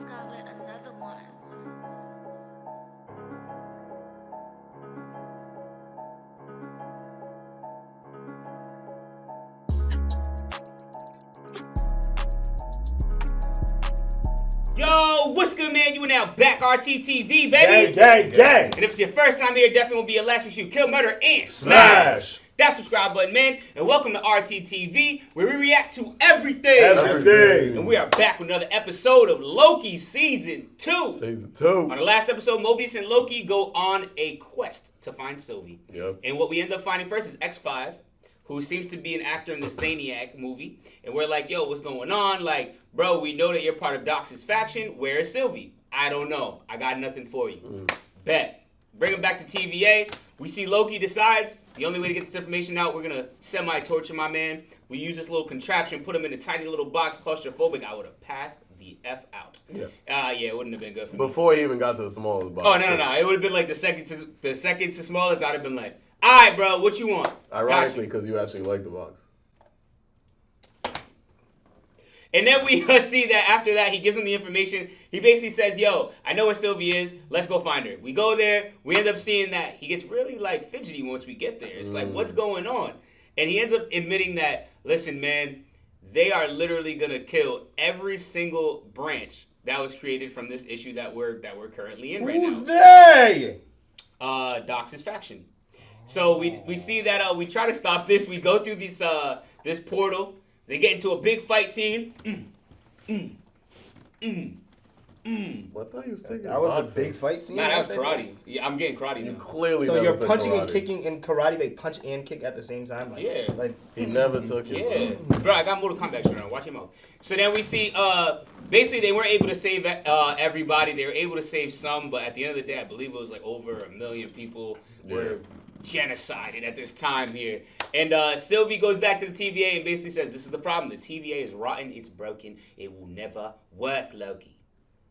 Scarlet, another one. Yo, what's good, man? You are now back RTTV, baby. Gang. And if it's your first time here, definitely will be your last. We shoot, kill, murder, and Smash. That subscribe button, man. And welcome to RTTV, where we react to everything. Everything. And we are back with another episode of Loki Season 2. Season 2. On the last episode, Mobius and Loki go on a quest to find Sylvie. Yep. And what we end up finding first is X5, who seems to be an actor in the Zaniac movie. And we're like, yo, what's going on? Like, bro, we know that you're part of Dox's faction. Where is Sylvie? I don't know. I got nothing for you. Bet. Bring him back to TVA. We see Loki decides the only way to get this information out, we're going to semi-torture my man. We use this little contraption, put him in a tiny little box, claustrophobic. I would have passed the F out. Yeah. Yeah, it wouldn't have been good for me. Before he even got to the smallest box. Oh, no. It would have been like the second to smallest. I'd have been like, all right, bro, what you want? Ironically, because you actually like the box. And then we see that after that, he gives him the information. He basically says, yo, I know where Sylvie is. Let's go find her. We go there. We end up seeing that he gets really, like, fidgety once we get there. It's like, what's going on? And he ends up admitting that, listen, man, they are literally going to kill every single branch that was created from this issue that we're currently in right now. Who's they? Dox's faction. So we see that we try to stop this. We go through this portal. They get into a big fight scene. What thought you was taking? That was a big fight scene. Nah, that was karate. Yeah, I'm getting karate You now. clearly So never you're took punching karate. and kicking in karate. They punch and kick at the same time. Like, Yeah. Like He never took it. Yeah, bro, I got Mortal Kombat shirt on. Watch him out. So then we see, basically they weren't able to save everybody. They were able to save some, but at the end of the day, I believe it was like over 1 million people were genocided at this time here. And Sylvie goes back to the TVA and basically says, this is the problem. The TVA is rotten. It's broken. It will never work, Loki.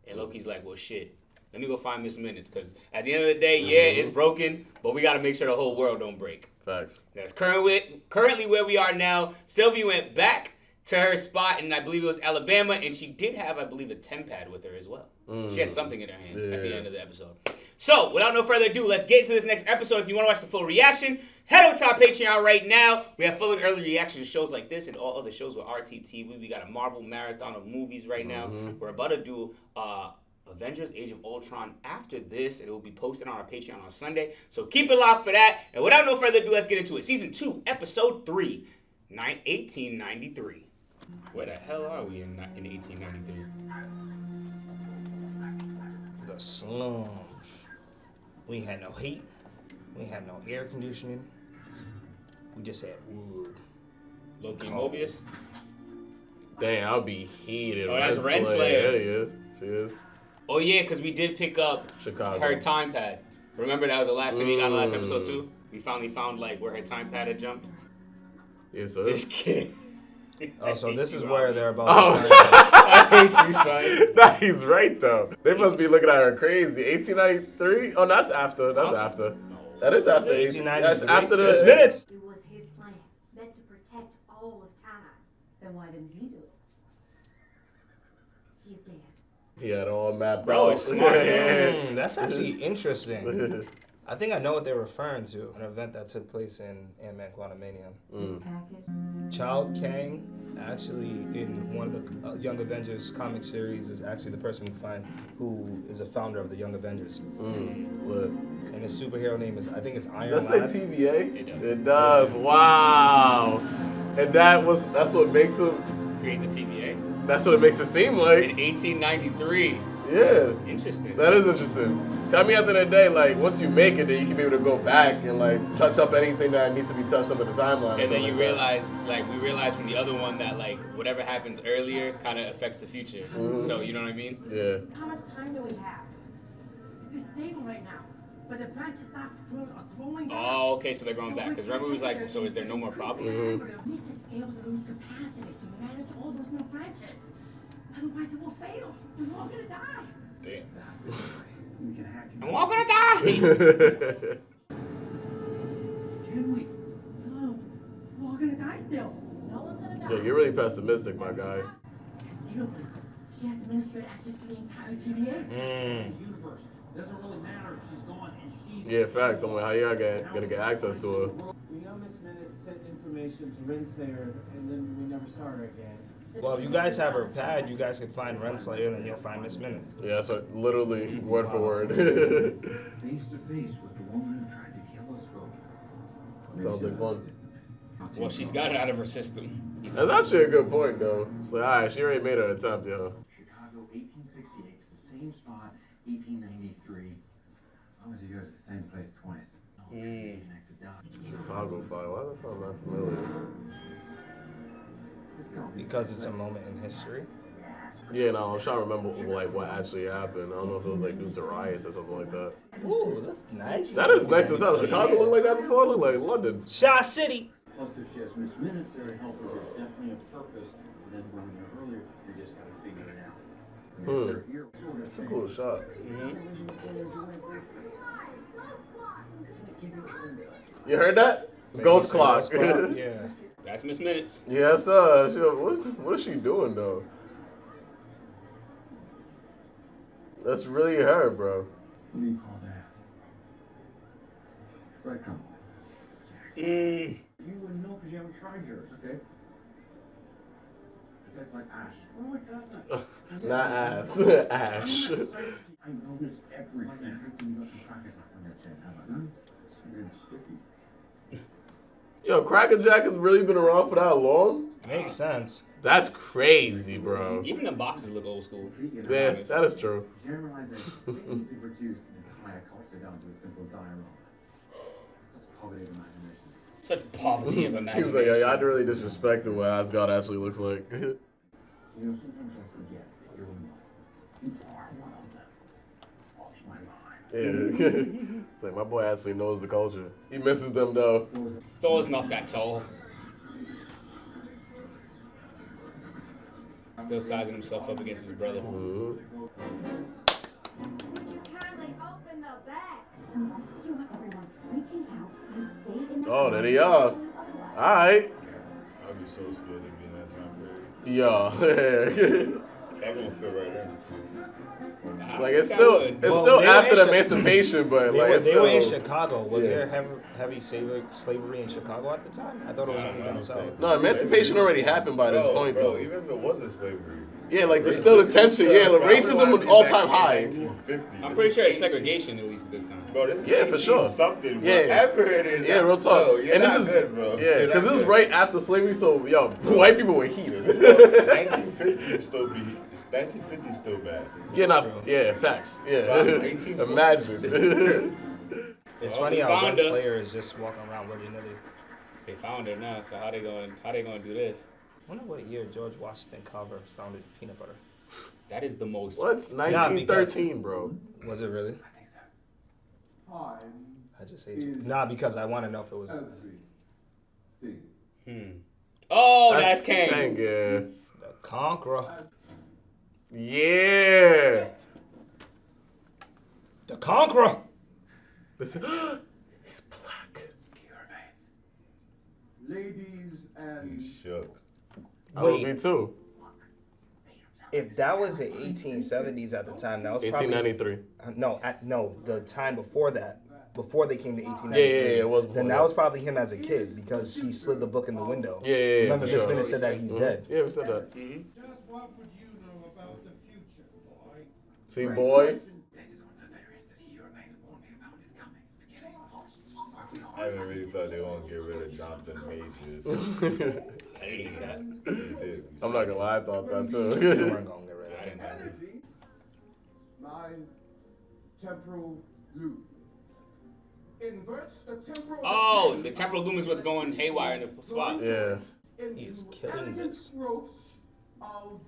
And Loki's like, well, shit. Let me go find Miss Minutes, because at the end of the day, it's broken, but we got to make sure the whole world don't break. Facts. That's currently where we are now. Sylvie went back to her spot in, I believe it was Alabama, and she did have, I believe, a TemPad with her as well. She had something in her hand at the end of the episode. So, without no further ado, let's get into this next episode. If you want to watch the full reaction, head over to our Patreon right now. We have full and early reaction to shows like this and all other shows with RTTV. We got a Marvel marathon of movies right now. We're about to do Avengers Age of Ultron after this. It will be posted on our Patreon on Sunday. So keep it locked for that. And without no further ado, let's get into it. Season 2, Episode 3, 1893. Where the hell are we in 1893? the slums. We had no heat. We had no air conditioning. We just had wood. Loki and Mobius? Dang, I'll be heated. Oh, that's Renslayer. Renslayer. Yeah, he is. She is. Oh, yeah, because we did pick up Chicago. her time pad. Remember that was the last thing we got in the last episode, too? We finally found, like, where her time pad had jumped. Yeah, so This kid. Oh, so this is where they're about to I hate you, son. Nah, he's right, though. They must be looking at her crazy. 1893? Oh, that's after. That's after. That is after 1893. That's after the... It's minutes. It was his plan, meant to protect all of time. Then why didn't he do it? He's dead. He had it all mapped Bro, out. it's smart, That's actually interesting. I think I know what they're referring to. An event that took place in Ant-Man Quantumania. This package. Child Kang, actually in one of the Young Avengers comic series, is actually the person who is a founder of the Young Avengers. What? And his superhero name is, I think it's Iron Does Man. that say TVA? It does. It does. Wow. And that's what makes him... Create the TVA. That's what it makes it seem like. In 1893. Yeah. Interesting. That is interesting. I mean, at the end of the day, like, once you make it, then you can be able to go back and, like, touch up anything that needs to be touched up in the timeline. And then you like realize, like, we realized from the other one that, like, whatever happens earlier kind of affects the future. So, you know what I mean? that. Yeah. How much time do we have? You're stable right now, but the branches start growing back. Oh, okay, so they're going back. Because remember, it was like, so is there no more problem? We need to scale to lose capacity to manage all those new branches. Otherwise, it will fail. We're all gonna die. Damn. I'm all gonna die! Can we? No. We're all gonna die still. No one's gonna die. Yeah, you're really pessimistic, my guy. Sylvie. She has administered access to the entire TVA. Universe. Doesn't really matter if she's gone and she's. Yeah, facts. I'm like, how y'all gonna get access to her? We know Miss Minute sent information to Renslayer, and then we never saw her again. Well, if you guys have her pad, you guys can find Renslayer, and then you'll find Miss Minute. Yeah, that's what, literally word for word. Face to face with the woman who tried to kill us both. Sounds like fun. Well, she's got it out of her system. That's actually a good point, though. It's like, alright, she already made her attempt, yo. Chicago, 1868, the same spot, 1893. How would you go to the same place twice? Connected dots. Chicago Fire. Why does that sound not familiar? Because it's a moment in history. Yeah, no, I'm trying to remember like what actually happened. I don't know if it was like due to riots or something like that. Ooh, that's nice. That is nice as hell. Chicago looked like that before. It looked like London. Shaw City. Plus, if she has Miss Minutes there to help her, there's definitely a purpose. And then when we were earlier, we just gotta figure it out. That's a cool shot. You heard that? It's Ghost Clock. Yeah. That's Miss Minutes. Yes, what is she doing though? That's really her, bro. What do you call that? Breadcrumb. You wouldn't know because you haven't tried yours. Okay. It tastes like ash. No, it doesn't. Not ass. Ash. I notice everything. You got some crackers on that shit. How about that? It's sticky. Yo, Cracker Jack has really been around for that long? Makes sense. That's crazy, bro. Even the boxes look old school. Yeah, that is true. Generalization. They need to reduce an entire culture down to a simple dialogue. Such poverty of imagination. Such poverty of He's imagination. like, yo, I'd really disrespected what Asgard actually looks like. You know, sometimes I forget that you're one. You are one of them. Blows my mind. Yeah. It's like, my boy actually knows the culture. He misses them, though. Thor's not that tall. Still sizing himself up against his brother. Mhm. Would you kindly open the back? Unless you want everyone freaking out, you stay in the Oh, there they are. Alright. I'd be so scared to be in that time period. Yeah. That won't fit right in. Like, it's still Well, they were after in the Chi- emancipation, but They, like, were, it's they still. were in Chicago. Was Yeah. there heavy slavery in Chicago at the time? I thought it was only down south. No, emancipation already happened by this point, bro, though. even if it wasn't slavery. Yeah, like, there's still the tension. Yeah, like, racism was all-time high. I'm pretty sure it's segregation, at least at this time. Bro, this is Yeah, for sure. something. Yeah. Whatever it is. Yeah, real talk. Bro, you're And not this is good, bro. yeah, You're because not this is good. right after slavery, so yo, white people were heated. 1950 still be 1950 still bad. Yeah, not True. yeah, facts. Yeah, So I'm 1850. imagine. It's Well, funny we how found her. Renslayer is just walking around willy-nilly. They found her now, so how they gonna do this? I wonder what year George Washington Carver founded peanut butter. That is the most. What's 1913, bro? Was it really? I think so. Time I just hate you. Nah, because I want to know if it was. everything. Oh, that's Kang. Kang, yeah. The Conqueror. Yeah. The Conqueror! This is, he's black. Ladies and He's shook. I would Wait. be too. If that was the 1870s at the time, that was probably 1893. no, the time before that, before they came to 1893. Yeah, it was before Then that. that was probably him as a kid because she slid the book in the window. Yeah. Remember, for Miss sure. Minute said that he's dead. Yeah, we said that. Just what would you know about the future, boy? See, boy. this is one of the variants that he remains warned me about. It's coming. It's beginning. I even really thought they were gonna get rid of Jonathan Majors. I hated that. They did. I'm not gonna lie, I thought that We too. weren't gonna get rid of I him. didn't know. Energy. My temporal loop. Invert the temporal. Oh, the temporal loom is what's going haywire in the spot. Yeah. He is killing elegant this. ropes of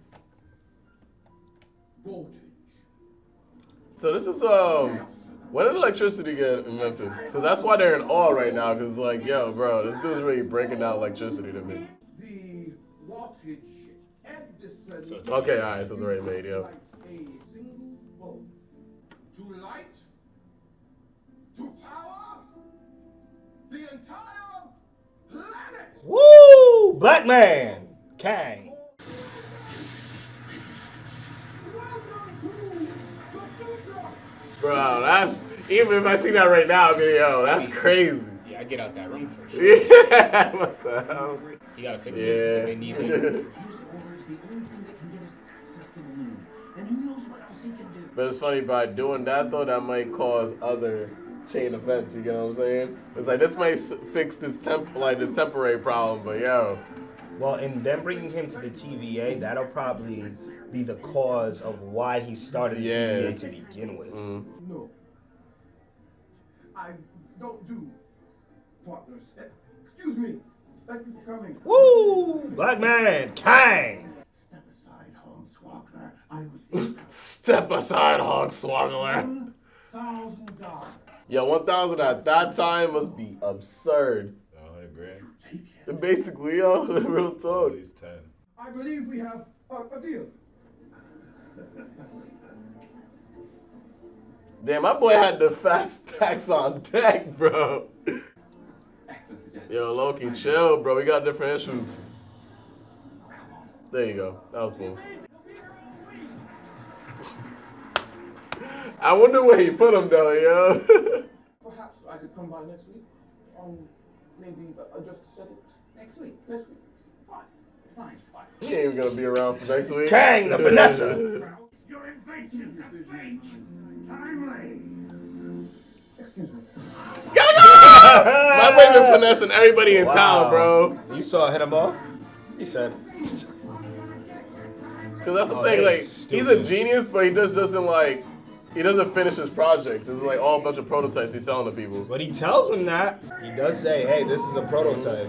voltage. So this is when did electricity get invented? Because that's why they're in awe right now. Because like, yo, bro, this dude's really breaking down electricity to me. The wattage Edison. So it's Okay, all right, so it's already made, yeah. Lights a single bulb. To light, to power, the entire planet. Woo! Black man! Kang. Bro, that's even if I see that right now, I'd be yo, that's crazy. Yeah, I get out that room for sure. Yeah, what the hell? You gotta fix it. Yeah. They need it. His order is the only thing that can get us access to the moon. And who knows what else he can do. But it's funny, by doing that though, that might cause other chain events. You get what I'm saying? It's like this might fix this this temporary problem, but yo. Well, and then bringing him to the TVA, that'll probably be the cause of why he started the TVA to begin with. No. I don't do partners. Excuse me. Thank you for coming. Woo! Black man, Kang! Step aside, Hornswoggle. I was Step aside, Hogswoggler. $1,000. Yo, 1,000 at that time must be absurd. 100 grand. Basically, yo, real At talk. least 10. I believe we have a deal. Damn, my boy had the fast stacks on deck, bro. Excellent suggestion. Yo, Loki, chill, bro. We got different issues. There you go. That was smooth. I wonder where he put him, though, yo. Perhaps I could come by next week. Maybe adjust the settings. Next week. Next week. Fine. He ain't even gonna be around for next week. Kang, the finesse! Your inventions are fake. Timely. Excuse me. My boy been finessing everybody in town, bro. You saw hit him off? He said. Cause that's the Oh, thing, that like, is he's a stupid. genius, but he just doesn't, like, he doesn't finish his projects. It's like all a bunch of prototypes he's selling to people. But he tells him that. He does say, hey, this is a prototype.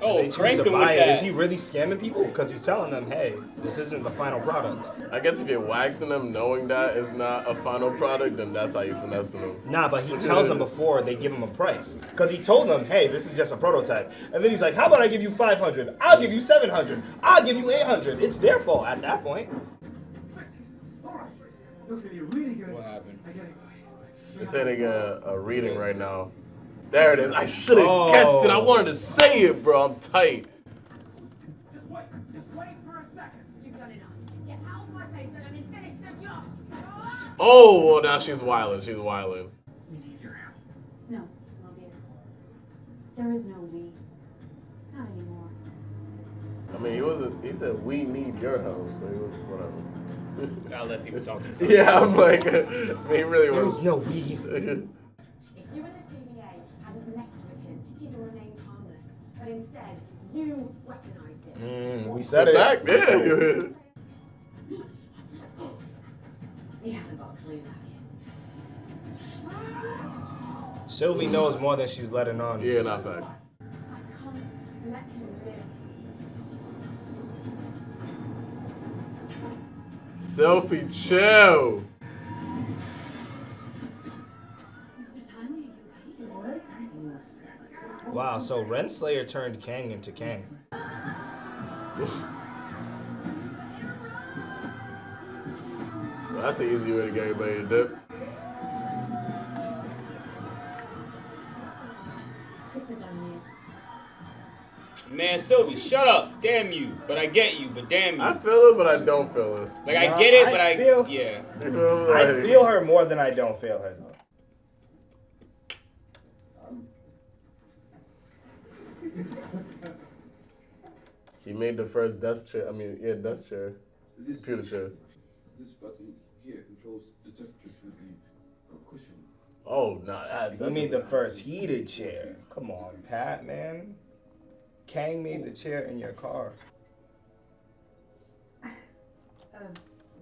Oh, They choose crank to him with buy it. that. Is he really scamming people? Because he's telling them, hey, this isn't the final product. I guess if you're waxing them knowing that it's not a final product, then that's how you finessing them. Nah, but he tells them before they give him a price. Because he told them, hey, this is just a prototype. And then he's like, how about I give you 500? I'll give you 700. I'll give you 800. It's their fault at that point. What happened? They say they get a reading right now. There it is. I should have guessed it. I wanted to say it, bro. I'm tight. Just wait for a second. You've done enough. Get out of my face and let me finish the job. Oh, well, now she's wilding. She's wilding. We need your help. No, Mobius. There is no we. Not anymore. I mean, he said, we need your help, so he was, whatever. I'll let people talk to you. Yeah, I'm like, he really There was. is no we. If you and the TVA hadn't messed with him, he'd have remained harmless. But instead, you weaponized him. We said The it. fact, We said it. yeah. You haven't got a clue, have you? Sylvie knows more than she's letting on. Yeah, not facts. I can't let him live. Selfie, chill. Mr. Timely, are you ready? Wow, so Renslayer turned Kang into Kang. Well, that's an easy way to get everybody to dip. This is on you. Man, Sylvie, shut up. Damn you. But I get you, but damn you. I feel it, but I don't feel it. Like, I Nah, get it, I but feel- yeah. You feel me? I Like, feel her more than I don't feel her, though. He made the first desk chair. I mean, yeah, desk chair. This Computer chair. button here controls the temperature through the cushion. Oh, nah. He That's made the first heated chair. Come on, Pat, man. Kang made the chair in your car. A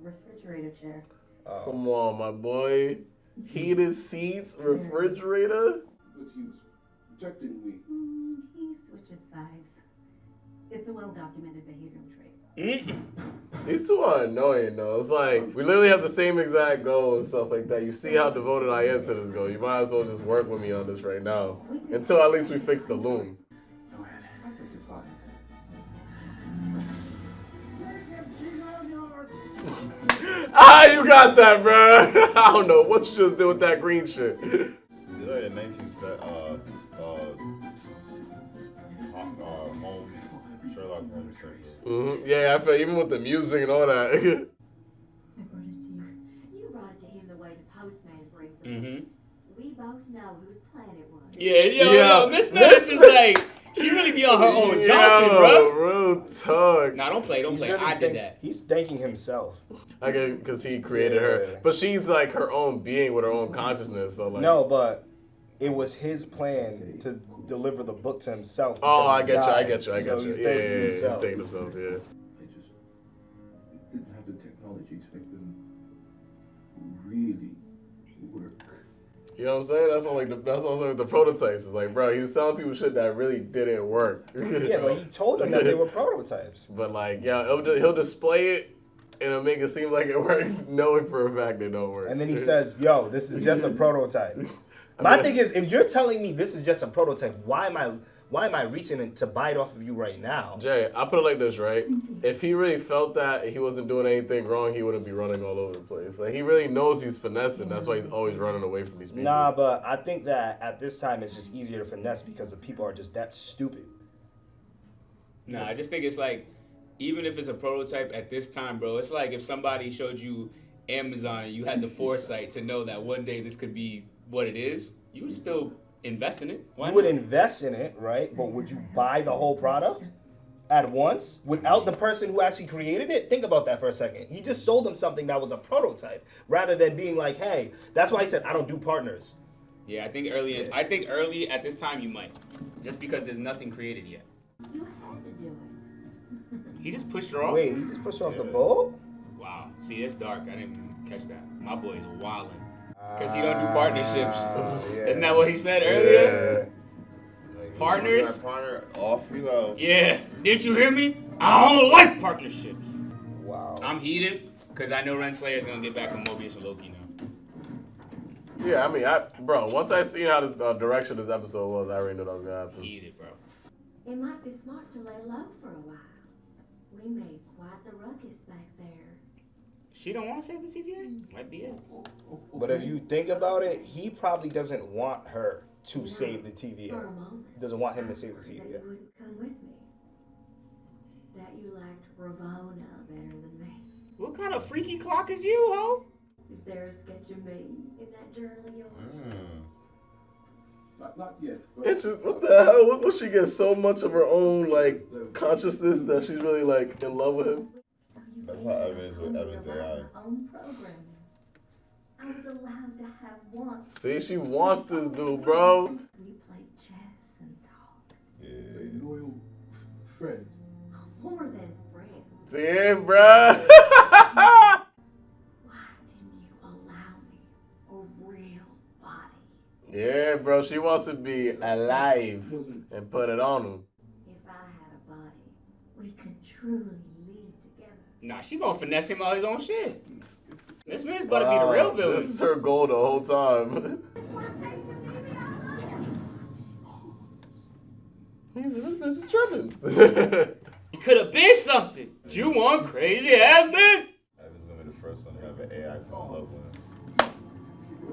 refrigerator chair. Oh. Come on, my boy. Heated seats, refrigerator. But he was protecting me. He switches sides. It's a well-documented behavioral trait. These two are annoying, though. It's like, we literally have the same exact goal and stuff like that. You see how devoted I am to this goal. You might as well just work with me on this right now. Until at least we fix the loom. Go ahead. I beg your pardon. Ah, you got that, bro. I don't know what you just did with that green shit. Did like a 19 set, Holmes, Sherlock Holmes type. Yeah, I feel even with the music and all that. I brought it to you. Mm-hmm. We both know whose plan it was. Yeah, Yeah. yo, Miss Menace is like, she really be on her own Johnson, bro. Real talk. Nah, don't play. He's I really did that. He's thanking himself. I get because he created her, but she's like her own being with her own consciousness. So like, No, but it was his plan to deliver the book to himself. oh, because I he get you. I died. get you. I So get you. he's Yeah, thanking he's himself. thanking himself. Yeah. They just didn't have the technology to make them really work. You know what I'm saying? That's all that's also with the prototypes. It's like, bro, he was selling people shit that really didn't work. Yeah, but he told them that they were prototypes. But like, yeah, he'll display it and it'll make it seem like it works, knowing for a fact they don't work. And then he says, "Yo, this is just a prototype." My thing is, if you're telling me this is just a prototype, why am I reaching in to buy it off of you right now? Jay, I put it like this, right? If he really felt that he wasn't doing anything wrong, he wouldn't be running all over the place. Like, he really knows he's finessing. That's why he's always running away from these people. Nah, but I think that at this time it's just easier to finesse because the people are just that stupid. Nah, I just think it's like, even if it's a prototype at this time, bro, it's like if somebody showed you Amazon and you had the foresight to know that one day this could be what it is, you would still invest in it. Why You would not? invest in it, right? But would you buy the whole product at once without the person who actually created it? Think about that for a second. He just sold them something that was a prototype rather than being like, hey, that's why he said, I don't do partners. Yeah, I think early at this time you might, just because there's nothing created yet. You had to do it. He just pushed her off. Wait, he just pushed off the boat? Wow. See, it's dark. I didn't even catch that. My boy's wildin'. Because he don't do partnerships. Yeah. Isn't that what he said earlier? Like, Partners? you partner, off you go. Yeah. Didn't you hear me? I don't like partnerships. Wow. I'm heated because I know Renslayer's going to get back on Mobius and Loki now. Yeah, I mean, bro, once I seen how this direction this episode was, I already knew that was going to happen. Heated, bro. It might be smart to lay low for a while. We made quite the ruckus back there. She don't want to save the TVA? Might be it. But if you think about it, he probably doesn't want her to save the For TVA. a moment. He doesn't want him to save the That you TVA. wouldn't come with me. That you liked Ravona better than me. What kind of freaky clock is you, ho? Is there a sketch of me in that journal of yours? Not yet. But It's just, what the hell? What will she get so much of her own, like, consciousness that she's really, like, in love with him? So you That's gave how me Evan is with the Evan's freedom AI. of my own programming. I was allowed to have one. See, she wants this dude, bro. We played chess and talked. Yeah. a loyal friend. More than friends. See, bro. Why didn't you allow me a real body? Yeah, bro, she wants to be alive and put it on him. If I had a body, we could truly lead together. Nah, she gonna finesse him out his own shit. This man's about to be the real villain. This is her goal the whole time. This bitch is tripping. He could have been something. You want crazy ass man? Evan's gonna be the first one to have an AI fall in love with him.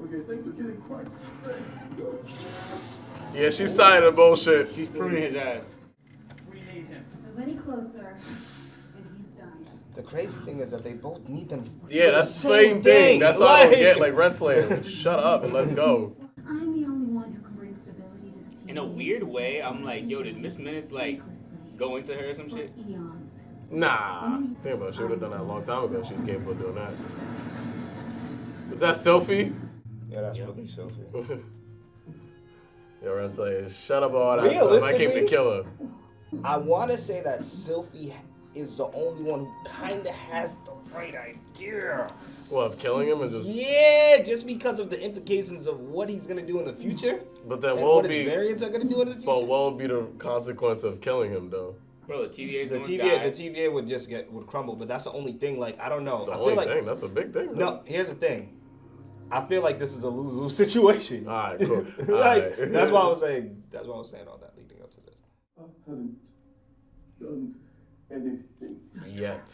Okay, things are getting quite strange. Yeah, she's tired of bullshit. She's pruning his ass. We need him. Move any closer, and he's done. The crazy thing is that they both need them. Yeah, for that's the same thing. That's all I don't get. Like, Renslayer, shut up and let's go. I'm the only one who can bring stability to the team. In a weird way, I'm like, yo, did Miss Minutes like go into her or some shit? For eons. Nah. Think about it. She would have done that a long time ago. She's capable of doing that. Was that Sophie? Yeah, that's really Sophie. Yo, Renslayer, shut up all that stuff. I came to kill her. I want to say that Sylphie is the only one who kind of has the right idea. What, of killing him and just... Yeah, just because of the implications of what he's going to do in the future. But then And what what would his be... variants are going to do in the future. But what would be the consequence of killing him, though? Bro, the TVA's The gonna TVA, die. the TVA would just would crumble, but that's the only thing. Like, I don't know. The I only feel like thing? That's a big thing. no. Here's the thing. I feel like this is a lose-lose situation. All right, cool. Like, All right. that's why I was saying. That's why I was saying all that leading up to this. I haven't done anything. Yet.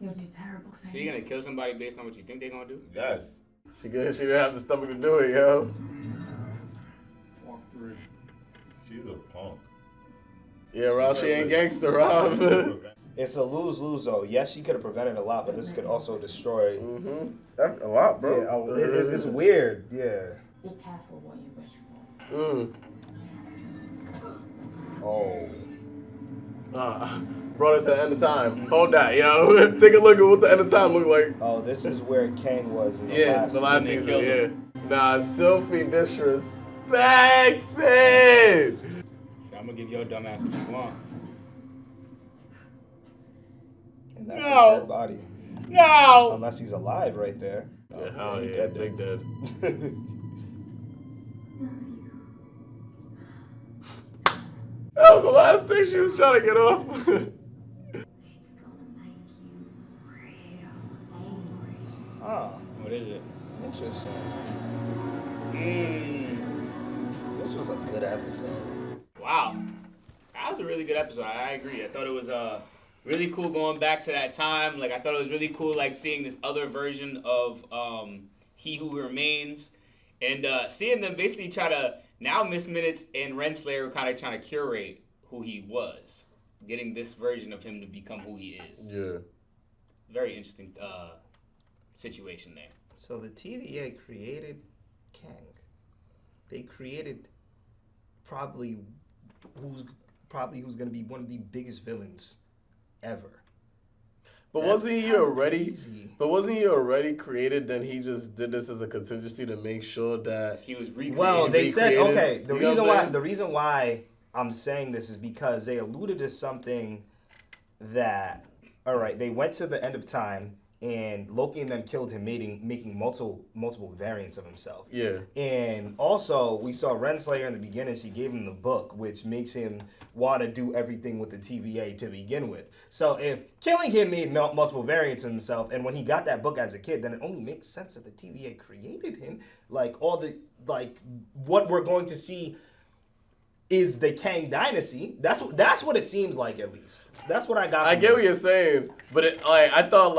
You'll do terrible things. So you're gonna kill somebody based on what you think they're gonna do? Yes. She didn't have the stomach to do it, yo. Walk through. She's a punk. Yeah, Rob, she ain't gangster, Rob. It's a lose-lose though. Yes, she could have prevented a lot, but this could also destroy. That's a lot, bro. Yeah, it's weird. Yeah. Be careful what you wish for. Oh. Brought us to the end of time. Hold that, yo. Take a look at what the end of time looked like. Oh, this is where Kang was in the The last when they season, killed yeah. him. Nah, Sophie disrespected. So I'm gonna give your dumb ass what you want. And that's No. a dead body. No! Unless he's alive right there. Yeah, hell he yeah, dead, big dead. That was the last thing she was trying to get off. It's gonna make you real angry. Ah, What is it? interesting. Mm. This was a good episode. Wow. That was a really good episode. I agree. I thought it was really cool going back to that time. Like, I thought it was really cool, like, seeing this other version of He Who Remains. And seeing them basically try to... Now Miss Minutes and Renslayer were kind of trying to curate who he was. Getting this version of him to become who he is. Yeah. Very interesting situation there. So the TVA created Kang. They created probably who's gonna be one of the biggest villains ever. But That's wasn't he kinda already? crazy. But wasn't he already created? Then he just did this as a contingency to make sure that He was recreated. Well, they said recreated. okay. The You know reason what I'm why saying? the reason why I'm saying this is because they alluded to something that all right. They went to the end of time and Loki and them killed him, making multiple variants of himself. Yeah. And also, we saw Renslayer in the beginning. She gave him the book, which makes him want to do everything with the TVA to begin with. So if killing him made multiple variants of himself, and when he got that book as a kid, then it only makes sense that the TVA created him. Like what we're going to see is the Kang dynasty. That's what it seems like, at least. That's what I got. I from get what this. you're saying, but I thought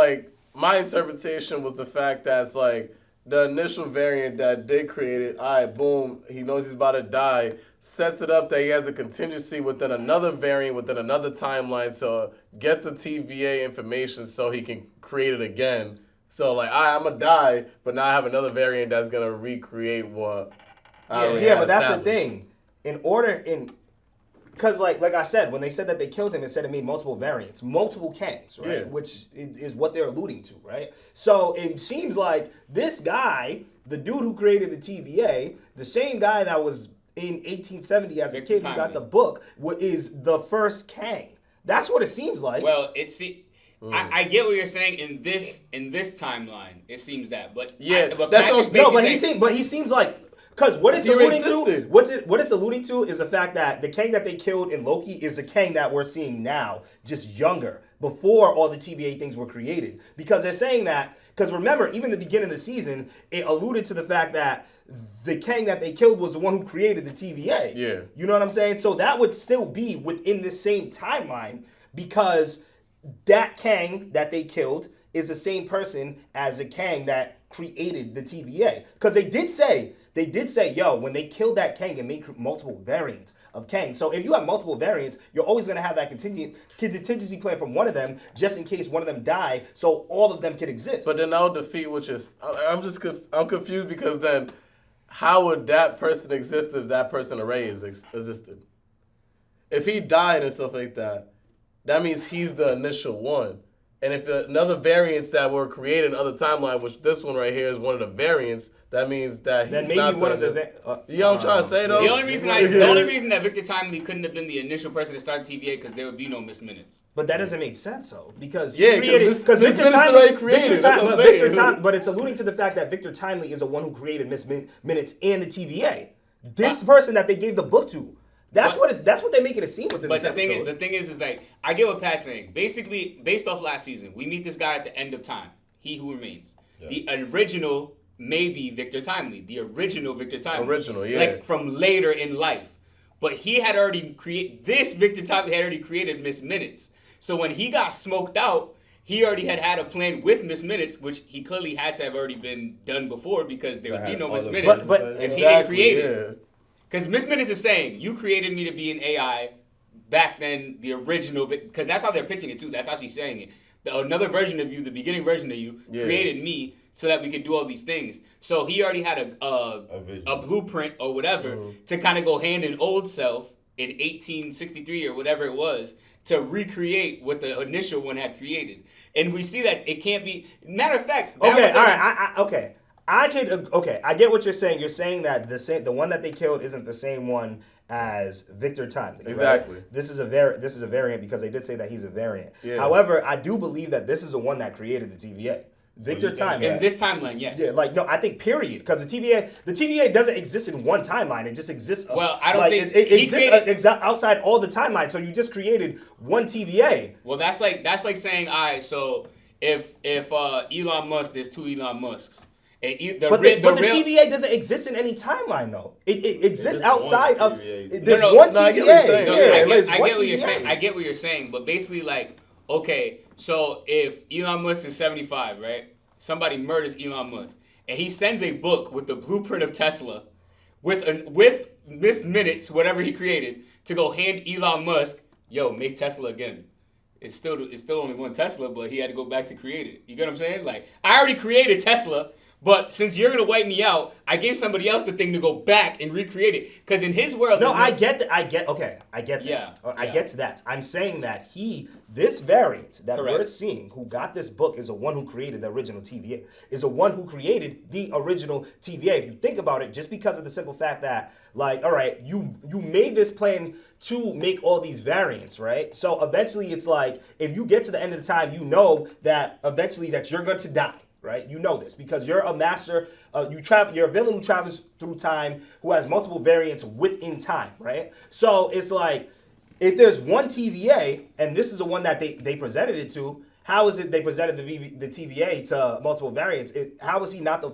my interpretation was the fact that it's like the initial variant that they created. All right, boom, he knows he's about to die. Sets it up that he has a contingency within another variant within another timeline to get the TVA information so he can create it again. So all right, I'm gonna die, but now I have another variant that's gonna recreate what. I already Yeah, had but that's the established. thing. Because, like I said, when they said that they killed him, it said it made multiple variants, multiple Kangs, right? Yeah. Which is what they're alluding to, right? So it seems like this guy, the dude who created the TVA, the same guy that was in 1870 as a Victor kid who got Timely. the book, is the first Kang. That's what it seems like. Well, I get what you're saying in this timeline. It seems that, but Yeah, but that's Patrick's what- No, basically but saying- he seems like because what it's He alluding to, existed. what it's alluding to is the fact that the Kang that they killed in Loki is the Kang that we're seeing now, just younger, before all the TVA things were created. Because they're saying that because remember, even the beginning of the season, it alluded to the fact that the Kang that they killed was the one who created the TVA. Yeah. You know what I'm saying? So that would still be within the same timeline because that Kang that they killed is the same person as the Kang that created the TVA. Because they did say, yo, when they killed that Kang and made multiple variants of Kang. So if you have multiple variants, you're always going to have that contingency plan from one of them, just in case one of them die, so all of them can exist. But then I'll defeat what you're. I'm confused because then how would that person exist if that person already existed? If he died and stuff like that, that means he's the initial one. And if another variants that were created in other timeline, which this one right here is one of the variants, that means that he's then maybe not one of the... you know what I'm trying to say though? The only reason that Victor Timely couldn't have been the initial person to start TVA because there would be no Miss Minutes. But that doesn't make sense, though, because Yeah, he created 'cause because Miss Victor Minutes Timely, already created, that's what I'm saying. but it's alluding to the fact that Victor Timely is the one who created Miss Minutes and the TVA. This person that they gave the book to, that's what they're making it seem within But this episode. the thing is like I get what Pat's saying. Basically, based off last season, we meet this guy at the end of time. He Who Remains. Yes. The original maybe Victor Timely. The original Victor Timely. Original, yeah. Like from later in life. But he had already created this Victor Timely had already created Miss Minutes. So when he got smoked out, he already had a plan with Miss Minutes, which he clearly had to have already been done before because there would be no Miss Minutes But if he didn't create it. Yeah. Because Miss Minutes is saying, you created me to be an AI back than the original, because that's how they're pitching it too. That's how she's saying it. Another version of you, the beginning version of you, created me so that we could do all these things. So he already had a blueprint or whatever to kind of go hand in old self in 1863 or whatever it was to recreate what the initial one had created. And we see that it can't be. Matter of fact. Okay, all right. I get what you're saying. You're saying that the one that they killed isn't the same one as Victor Timely. Exactly. Right? This is a variant because they did say that he's a variant. Yeah. However, I do believe that this is the one that created the TVA. Victor Timely. In this timeline, yes. Yeah, like no, I think period, because the TVA doesn't exist in one timeline. It just exists. Well, I don't think it exists outside all the timelines. So you just created one TVA. Well, that's like saying, all right, so if Elon Musk, there's two Elon Musks. But the TVA doesn't exist in any timeline, though. It exists outside of. There's one TVA. I get what you're saying, but basically, like, okay, so if Elon Musk is 75, right? Somebody murders Elon Musk, and he sends a book with the blueprint of Tesla, with Miss Minutes, whatever he created, to go hand Elon Musk, yo, make Tesla again. It's still only one Tesla, but he had to go back to create it. You get what I'm saying? Like, I already created Tesla. But since you're gonna wipe me out, I gave somebody else the thing to go back and recreate it. Because in his world, I get that. I get that. Yeah, I get to that. I'm saying that this variant that Correct. we're seeing, who got this book, is the one who created the original TVA. Is the one who created the original TVA. If you think about it, just because of the simple fact that, like, all right, you made this plan to make all these variants, right? So eventually, it's like if you get to the end of the time, you know that eventually that you're going to die. Right, you know this because you're a master. You're a villain who travels through time, who has multiple variants within time. Right, so it's like if there's one TVA and this is the one that they presented it to. How is it they presented the TVA to multiple variants? How is he not the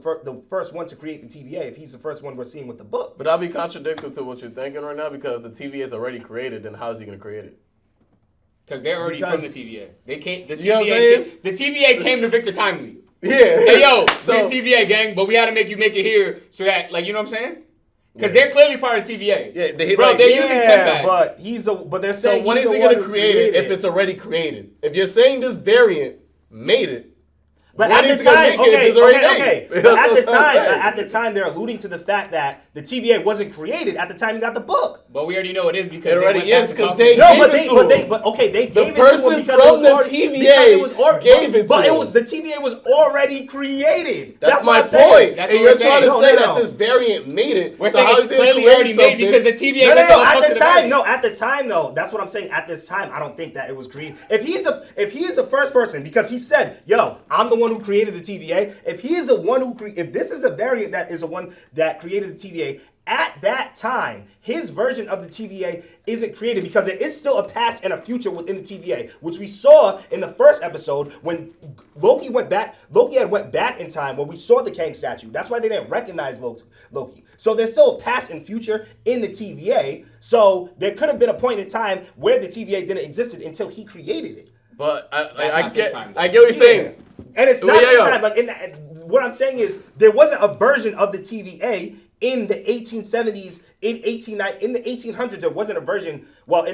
first one to create the TVA if he's the first one we're seeing with the book? But I'll be contradictory to what you're thinking right now because the TVA is already created. Then how is he going to create it? Because they're already from the TVA. They came. The You know what I'm saying? TVA. The TVA came to Victor Timely. Yeah. Hey yo, So- we're TVA gang, but we had to make you make it here so that, like, you know what I'm saying? Because they're clearly part of TVA. Yeah, they're using temp pads. But they're saying so when is he going to create it if it's already created? If you're saying this variant made it, but when at is the he gonna time, make it if it's already made? But That's what I'm saying. at the time, they're alluding to the fact that the TVA wasn't created at the time you got the book. But we already know it is because It already is because they they No, gave but it they, to but him. they, but okay, they The gave it to person him because from the it was already gave it to but it him. was the TVA was already created. That's what my I'm saying. point. That's And what you're we're trying to saying. say No. that this variant made it. We're So saying how it's is he gonna clearly create already made something? because the TVA No, went the at fuck the to the time, variant. no, at the time, though, that's what I'm saying. At this time, I don't think that it was created. If he is a first person, because he said, "Yo, I'm the one who created the TVA." If he is the one who if this is a variant that is the one that created the TVA. At that time, his version of the TVA isn't created because there is still a past and a future within the TVA, which we saw in the first episode when Loki went back. Loki had went back in time when we saw the Kang statue. That's why they didn't recognize Loki. So there's still a past and future in the TVA. So there could have been a point in time where the TVA didn't exist until he created it. But That's I not this get time, what you're saying. And it's not Yeah, this yeah. time. Like what I'm saying is there wasn't a version of the TVA in the 1870s, in the 1800s. There wasn't a version. Well,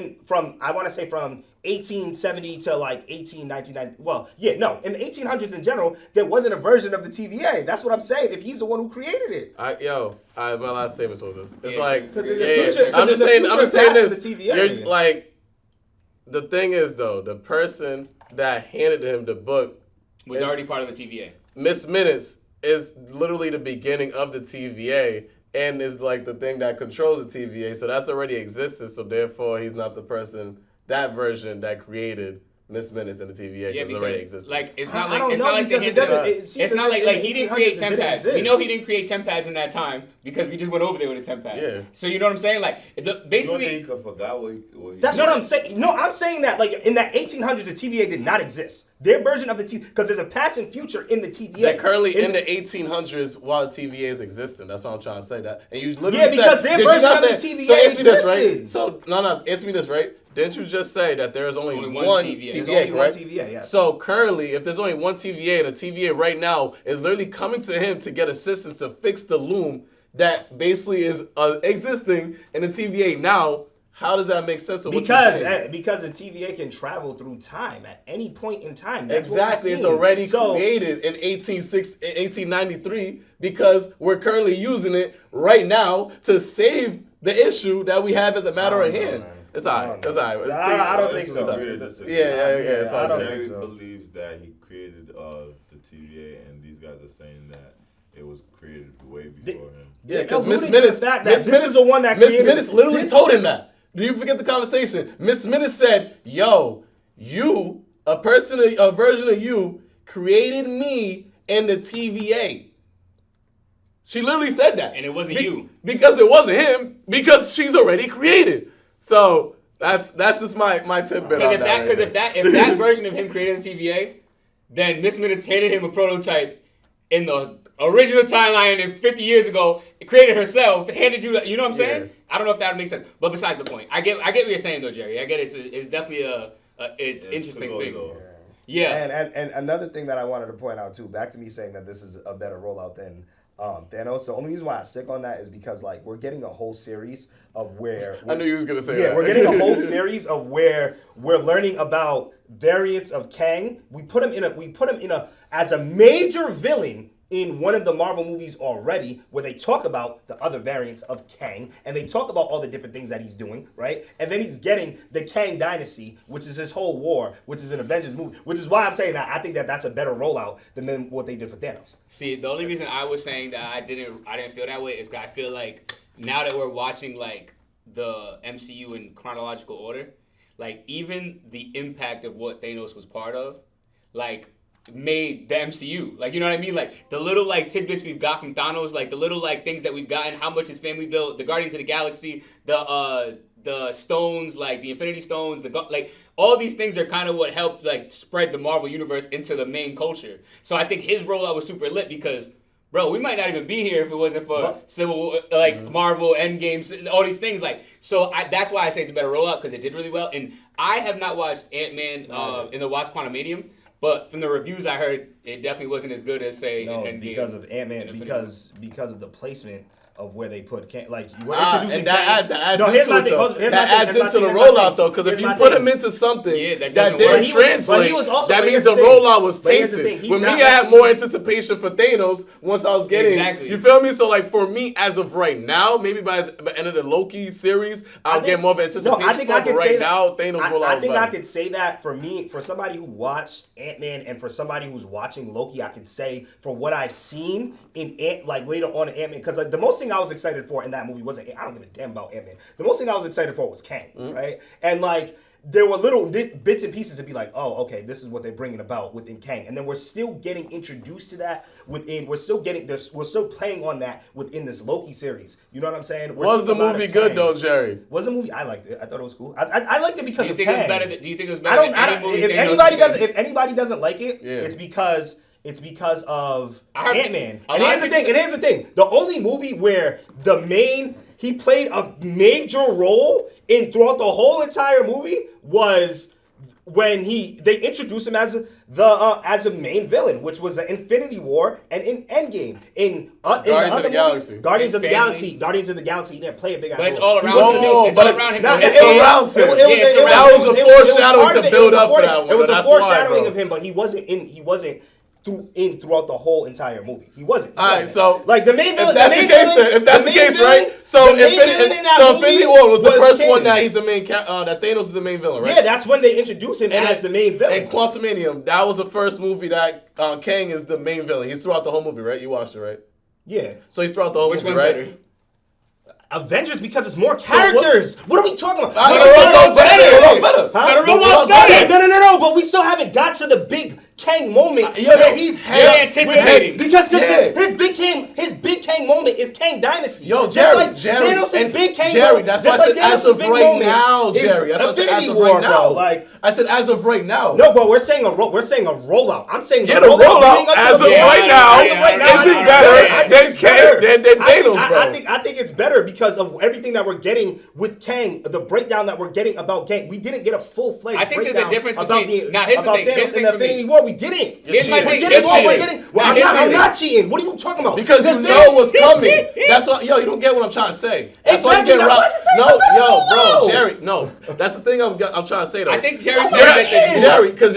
I want to say from 1870 to like 1990. Well, yeah, no. In the 1800s in general, there wasn't a version of the TVA. That's what I'm saying. If he's the one who created it. My last statement was this. It's Yeah. like, 'Cause in the future- I'm just saying past this. of the TVA. You're like, the thing is though, the person that handed him the book Was already part of the TVA. Miss Minutes is literally the beginning of the TVA and is like the thing that controls the TVA. So that's already existed. So therefore, he's not the person, that version that created Miss Minutes in the TVA Yeah, because it already existed. like it's not I like don't it's know not like they because it handed doesn't. it. It seems It's as not if like in the he didn't 1800s create it temp didn't pads. We exist. know he didn't create temp pads in that time because we just went over there with a temp pad. Yeah. So you know what I'm saying? Like You don't think basically, he could forgot what he That's what I'm saying. No, I'm saying that like in that 1800s, the TVA did not exist. Their version of the TVA, because there's a past and future in the TVA. They're currently in the 1800s while the TVA is existing. That's all I'm trying to say. That and you literally Yeah, because their did you version not of the say- TVA so answer me this, right? existed. So no, answer me this, right? Didn't you just say that there is only Only one one TVA, TVA. There's only one right? TVA, yes. So currently, if there's only one TVA and the TVA right now is literally coming to him to get assistance to fix the loom that basically is existing in the TVA now, How does that make sense? Because the TVA can travel through time at any point in time. That's exactly, what it's already created in 1893 because we're currently using it right now to save the issue that we have at the matter at hand. It's alright. It's alright. I don't think so. Yeah. I don't Jerry think so. believes that he created the TVA, and these guys are saying that it was created way before him. Yeah, because Miss Miss Minutes, this is the one that created. Miss Minutes literally told him that. Do you forget the conversation? Miss Minutes said, "Yo, you, a version of you, created me in the TVA." She literally said that, and it wasn't you because it wasn't him because she's already created. So that's just my tidbit on that. Because if that version of him created the TVA, then Miss Minutes handed him a prototype in the original timeline and 50 years ago, created herself, handed you. You know what I'm saying? Yeah. I don't know if that makes sense, but besides the point, I get what you're saying though, Jerry. I get it's definitely it's interesting thing. Yeah. And another thing that I wanted to point out too, back to me saying that this is a better rollout than Thanos. The only reason why I stick on that is because like we're getting a whole series of where I knew you was gonna say that. Yeah, we're getting a whole series of where we're learning about variants of Kang. We put him in a as a major villain in one of the Marvel movies already, where they talk about the other variants of Kang, and they talk about all the different things that he's doing, right? And then he's getting the Kang Dynasty, which is his whole war, which is an Avengers movie, which is why I'm saying that I think that that's a better rollout than what they did for Thanos. See, the only reason I was saying that I didn't feel that way is because I feel like now that we're watching like the MCU in chronological order, like even the impact of what Thanos was part of, like made the MCU. Like, you know what I mean? Like the little like tidbits we've got from Thanos, like the little like things that we've gotten, how much his family built, the Guardians of the Galaxy, the stones, like the Infinity Stones, like all these things are kind of what helped like spread the Marvel universe into the main culture. So I think his rollout was super lit because, bro, we might not even be here if it wasn't for Marvel, Endgame, all these things. Like, so that's why I say it's a better rollout because it did really well. And I have not watched Ant-Man in the Watch Quantumanium, but from the reviews I heard, it definitely wasn't as good as say Endgame. Because of Ant-Man, because of the placement of where they put Kang. Like, we're introducing Kang. Here's my thing. That adds into the rollout, though, because if you put him into something that didn't translate, that means the rollout was tainted. With me, I had more anticipation for Thanos once I was getting, you feel me? So, like, for me, as of right now, maybe by the end of the Loki series, I'll get more of anticipation. But right now, Thanos rollout I think I could say that for me, for somebody who watched Ant-Man and for somebody who's watching Loki, I could say for what I've seen in later on in Ant-Man, because like the most thing I was excited for in that movie wasn't, I don't give a damn about Ant-Man. The most thing I was excited for was Kang, right? And like, there were little bits and pieces to be like, oh, okay, this is what they're bringing about within Kang. And then we're still getting introduced to that we're still playing on that within this Loki series. You know what I'm saying? Was the movie good though, Jerry? Was the movie? I liked it. I thought it was cool. I liked it because of Kang. Do you think it was better than any movie? If anybody doesn't like it, it's because of Ant-Man. And here's the thing. The only movie where he played a major role throughout the whole entire movie was when they introduced him as a main villain, which was an Infinity War and in Endgame. In Guardians of the Galaxy. Guardians of the Galaxy, he didn't play a big ass role. But it's all around him. It's all around him. That was a foreshadowing to build up for that one. It was a foreshadowing of him, but he wasn't throughout the whole entire movie. He wasn't. All right, so like the main villain. If that's the case, right? So Infinity War was the first one that he's the main. That Thanos is the main villain, right? Yeah, that's when they introduced him as the main villain. And Quantumanium, that was the first movie that Kang is the main villain. He's throughout the whole movie, right? You watched it, right? Yeah. So he's throughout the whole movie, right? Better? Avengers, because it's more characters. What are we talking about? No. But we still haven't got to the big Kang moment. He's anticipating because his big Kang moment is Kang Dynasty. Jerry, Thanos' big Kang moment. That's why I said as of right now, Jerry. That's why I said as of right now. Like I said, as of right now. No, but we're saying a rollout. I'm saying the rollout as of right now. Isn't better than Kang than Thanos, bro. I think it's better because of everything that we're getting with Kang, the breakdown that we're getting about Kang. We didn't get a full-fledged breakdown about Thanos in the Infinity War. we didn't. Here's my We're thing. getting more. We're Cheating. getting. Well, I'm not cheating. What are you talking about? Because you know what's coming. That's what, yo, you don't get what I'm trying to say. That's why you Exactly, get that's robbed. why I can say No, it's a better yo, bro, rollout. Jerry, no. That's the thing I'm trying to say, though. I think Jerry's You're saying that cheating. Jerry, because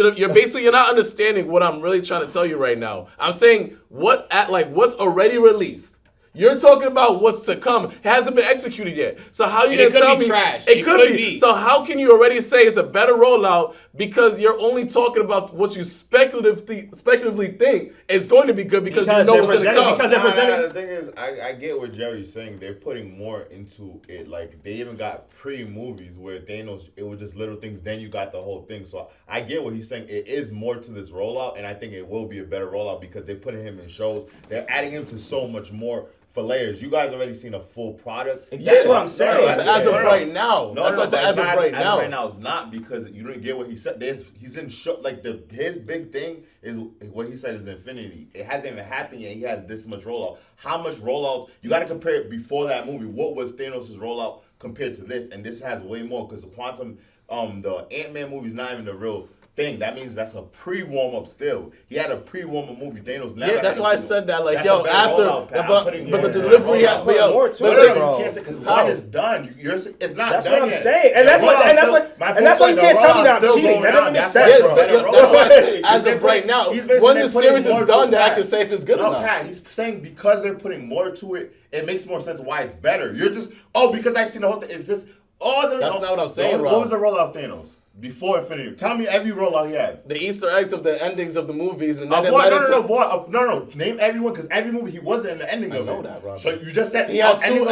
you're not understanding what I'm really trying to tell you right now. I'm saying what's already released. You're talking about what's to come. It hasn't been executed yet. So how you And it gonna tell could be me trash. It could be. So how can you already say it's a better rollout because you're only talking about what you speculatively think is going to be good because you know what's going to come? Because they're presenting. The thing is, I get what Jerry's saying. They're putting more into it. Like, they even got pre-movies where Thanos, it was just little things, then you got the whole thing. So I get what he's saying. It is more to this rollout, and I think it will be a better rollout because they're putting him in shows. They're adding him to so much more for layers. You guys already seen a full product. That's what I'm saying. As of right now. No, That's what I said, as of right now. As of right now, it's not because you didn't get what he said. He's in show, like his big thing is what he said is infinity. It hasn't even happened yet. He has this much rollout. How much rollout? You got to compare it before that movie. What was Thanos' rollout compared to this? And this has way more because the Quantum, the Ant-Man movie is not even the real thing. That means that's a pre-warm-up still. He had a pre-warm-up movie. Thanos never. Yeah, that's why I said that. Like, that's yo, a better after, rollout, Pat. but the delivery, rollout. but yo, More to but it, yo, bro. You can't say because one is done. It's not. That's done what I'm yet. saying, and The that's why you can't tell me that I'm cheating. That doesn't make sense, Yes, bro. that's why I said, as of right now, when the series is done, then I can say if it's good or No, not. Pat, he's saying because they're putting more to it, it makes more sense why it's better. You're just, because I seen the whole thing. It's just all the. That's not what I'm saying, What Rob. was the rollout of Thanos? Before Infinity. Tell me every rollout he had. The Easter eggs of the endings of the movies, and then No. Name everyone because every movie he wasn't in the ending of it. I know that, Rob. So you just said He had two.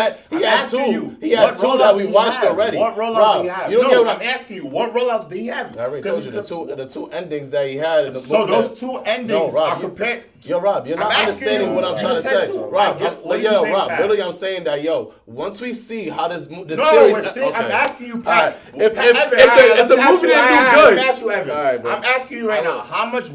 He had two that we watched already. What rollouts Rob, did he have? you don't get what I'm asking you. What rollouts did he have? I already told you the two endings that he had in the So book. those two endings are compared. Rob, you're not understanding what I'm trying to say. Rob, literally I'm saying that, once we see how this series. I'm asking you, Pat. If the movie didn't do good. Let me ask you, Evan. All right, bro. I'm asking you right now, how much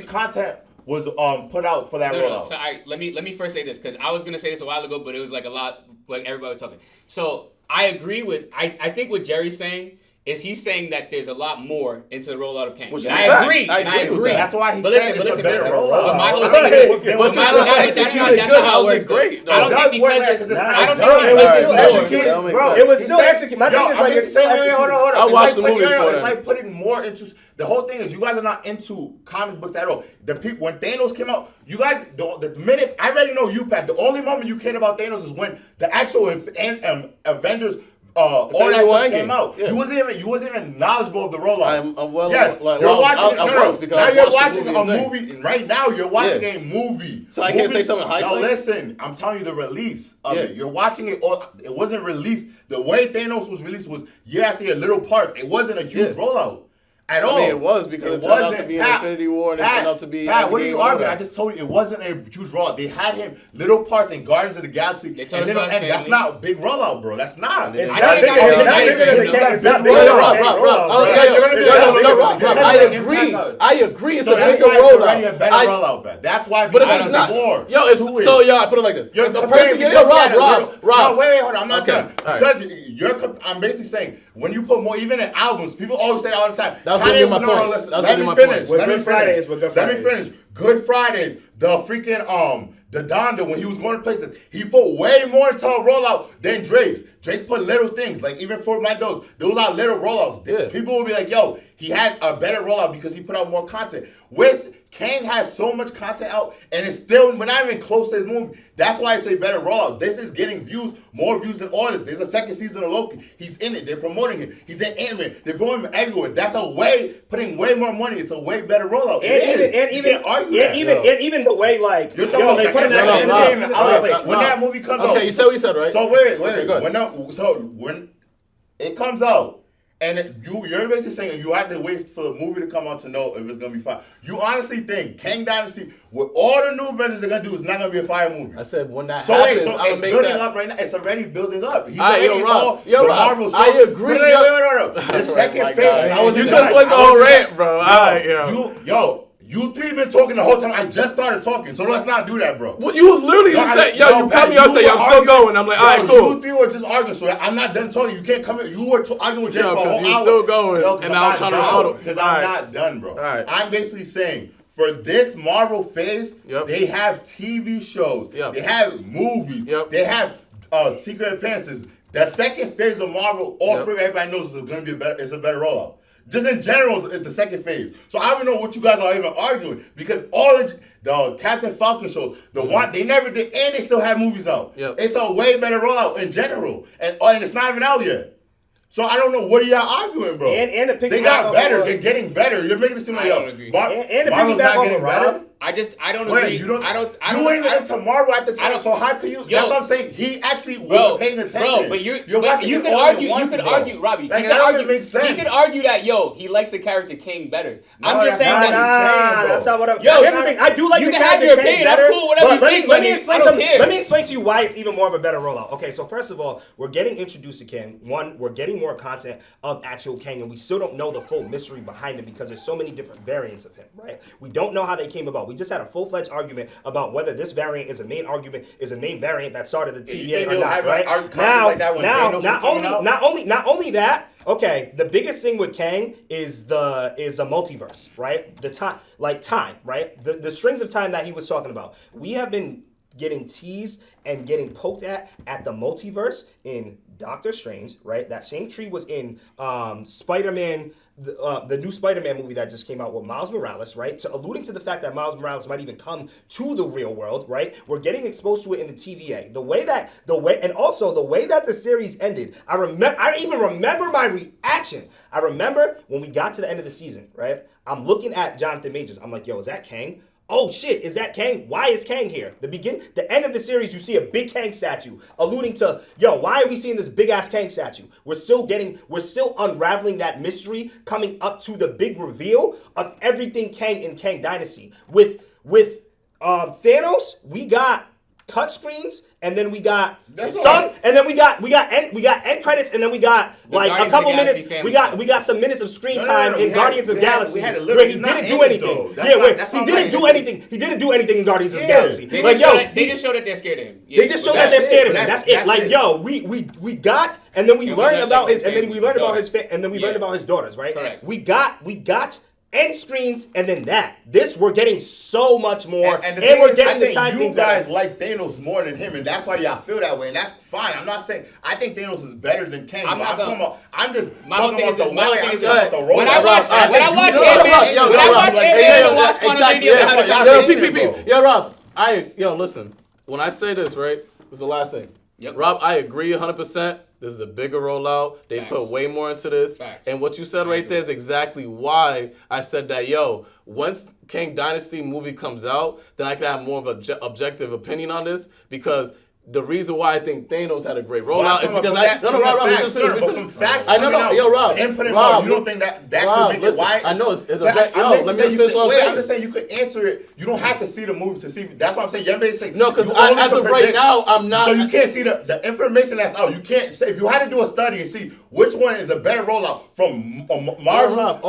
content was put out for that rollout? So let me first say this because I was gonna say this a while ago, but it was like a lot, like everybody was talking. So I agree with I think what Jerry's saying is he's saying that there's a lot more into the rollout of Kang. Which And is I fact. agree. I and I agree with agree. that. That's why he But said listen, it's a better rollout. But my whole thing is, But that's not how it works. Great. I don't It does think work because because it's, it's I don't not think It was Alright, still that makes executed, sense. bro. It was still executed. My thing is like it's still executed. Hold on. I watched the movie before It's that. like putting more into the whole thing is you guys are not into comic books at all. The people when Thanos came out, you guys the minute I already know you, Pat. The only moment you cared about Thanos is when the actual Avengers. All that stuff came out. Yeah. You wasn't even knowledgeable of the rollout. I'm well. Yes, like, you're well, watching. Now you're watching a movie. movie. Right now, you're watching a movie. So I can't say something high. No, listen. I'm telling you the release of it. You're watching it. It wasn't released. The way Thanos was released was year after a little part. It wasn't a huge rollout. At all. I mean, it was because it turned out to be an Infinity War and it turned out to be. Pat, what are you arguing? I just told you it wasn't a huge rollout. They had him little parts in Guardians of the Galaxy. And that's not a big rollout, bro. That's not. It's not bigger than the Kang. It's not bigger than the Kang. I agree. It's so a bigger already a rollout. better rollout, man. That's why. But if it's not, more. I put it like this. No, wait, hold on. I'm not done. Because I'm basically saying when you put more, even in albums, people always say all the time. That's gonna be my point. Let me finish. With Good Fridays. Let me finish. Good Fridays. The freaking the Donda when he was going to places, he put way more into a rollout than Drake's. Drake put little things like even for my dogs. Those are little rollouts. Yeah. People will be like, "Yo, he has a better rollout because he put out more content." With Kang has so much content out, and it's still we're not even close to his movie. That's why it's a better rollout. This is getting views, more views than all this. There's a second season of Loki. He's in it. They're promoting him. He's in Ant-Man. They're promoting him everywhere. That's putting way more money. It's a way better rollout. And even the way like you're talking about they put that when that movie comes out. Okay, you said what you said, right? So wait. When it comes out. And you're basically saying you have to wait for the movie to come out to know if it's gonna be fire. You honestly think Kang Dynasty, with all the new Avengers they're gonna do, is not gonna be a fire movie? I said when that happens. So it's building up right now. It's already building up. He's already Rob, Marvel shows. I agree. No. The second phase. You just went the whole rant, bro. You three been talking the whole time. I just started talking, so let's not do that, bro. Well, you was literally just saying, yo, you cut me off, say, I'm still going. I'm like, all right, cool. You three were just arguing, so I'm not done talking. You can't come in. You were arguing with Jay for a whole hour. You're still going, and I was trying to rebuttal. Because I'm not done, bro. I'm basically saying, for this Marvel phase, they have TV shows, they have movies, they have secret appearances. The second phase of Marvel, all three, everybody knows is going to be better. It's a better rollout. Just in general, it's the second phase. So I don't know what you guys are even arguing because all the Captain Falcon shows, the one they never did, and they still have movies out. It's a way better rollout in general, and it's not even out yet. So I don't know what are y'all arguing, bro. And the they got better. They're getting better. You're making it seem like Marvel's not getting better. I don't agree. You ain't into Marvel at the time, so how can you? That's what I'm saying. He actually wasn't paying attention. Bro, but you could argue, Robbie. Like, that doesn't make sense. He could argue that he likes the character King better. I'm just saying that's not what I'm. Here's the thing. I do like the character King better. But let me explain something. Let me explain to you why it's even more of a better rollout. Okay, so first of all, we're getting introduced to Kang. One, we're getting more content of actual Kang, and we still don't know the full mystery behind it because there's so many different variants of him. Right? We don't know how they came about. We just had a full-fledged argument about whether this variant is a main variant that started the TVA or not, right? Not only that. Okay, the biggest thing with Kang is a multiverse, right? The time, right? The strings of time that he was talking about. We have been getting teased and getting poked at the multiverse in Doctor Strange, right? That same tree was in Spider-Man, the new Spider-Man movie that just came out with Miles Morales, right? So alluding to the fact that Miles Morales might even come to the real world, right? We're getting exposed to it in the TVA. The way that the series ended, I even remember my reaction. I remember when we got to the end of the season, right? I'm looking at Jonathan Majors. I'm like, yo, is that Kang? Oh shit, is that Kang? Why is Kang here? The end of the series, you see a big Kang statue, alluding to, yo, why are we seeing this big ass Kang statue? We're still unraveling that mystery, coming up to the big reveal of everything Kang and Kang Dynasty. With Thanos, we got cut screens, and then we got and then we got end credits, and then we got like a couple minutes. We got some minutes of screen time in Guardians of the Galaxy where he didn't do anything. He didn't do anything. He didn't do anything in Guardians of the Galaxy. They just showed that they're scared of him. They just showed that they're scared of him. That's it. Like, yo, we got, and then we learned about his, and then we learned about his, and then we learned about his daughters, right? Correct. We got end screens, and then we're getting so much more, and we're getting the time things out. You guys like Thanos more than him, and that's why y'all feel that way, and that's fine. I'm not saying I think Thanos is better than Kang. I'm talking about the role. When I watch Ant-Man, Yo, Rob, listen. When I say this, right, this is the last thing. Yep. Rob, I agree 100%. This is a bigger rollout. They put way more into this. Facts. And what you said right there is exactly why I said that, once Kang Dynasty movie comes out, then I can have more of an objective opinion on this because the reason why I think Thanos had a great rollout is because Rob, you don't think that could make it why? I know it's a fact. Let me just finish what I'm saying. I'm just saying you could answer it. You don't have to see the movie to see. That's what I'm saying. You're basically saying no, because as of right now, I'm not. So you can't see the information that's out. You can't say if you had to do a study and see which one is a better rollout from Marvel. I'm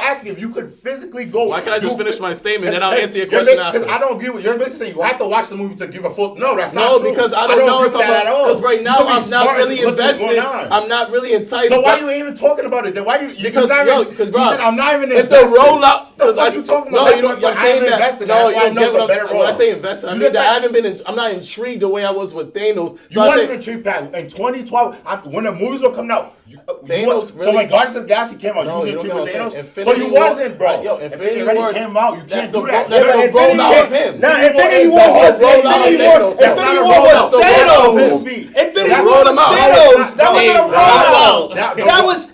asking if you could physically go. Why can't I just finish my statement and then I'll answer your question after? Because I don't agree with you're basically saying you have to watch the movie to give a full. No, that's not true. Because I don't know if because right now I'm not really invested. I'm not really enticed. So why are you even talking about it? Then why you? Because Rob, you said I'm not even invested. If the rollout, the fuck you talking about? No, you're saying that. No, you don't get what when I say invested. I mean that I haven't been. I'm not intrigued the way I was with Thanos. You wasn't intrigued, Pat. In 2012, when the movies were coming out, Thanos. So when Guardians of the Galaxy came out, you was intrigued with Thanos. So you wasn't, bro. Yo, Infinity War came out. You can't do that. That's the rollout of him. Nah, Infinity War was Thanos. Infinity War was Thanos. That wasn't a rollout.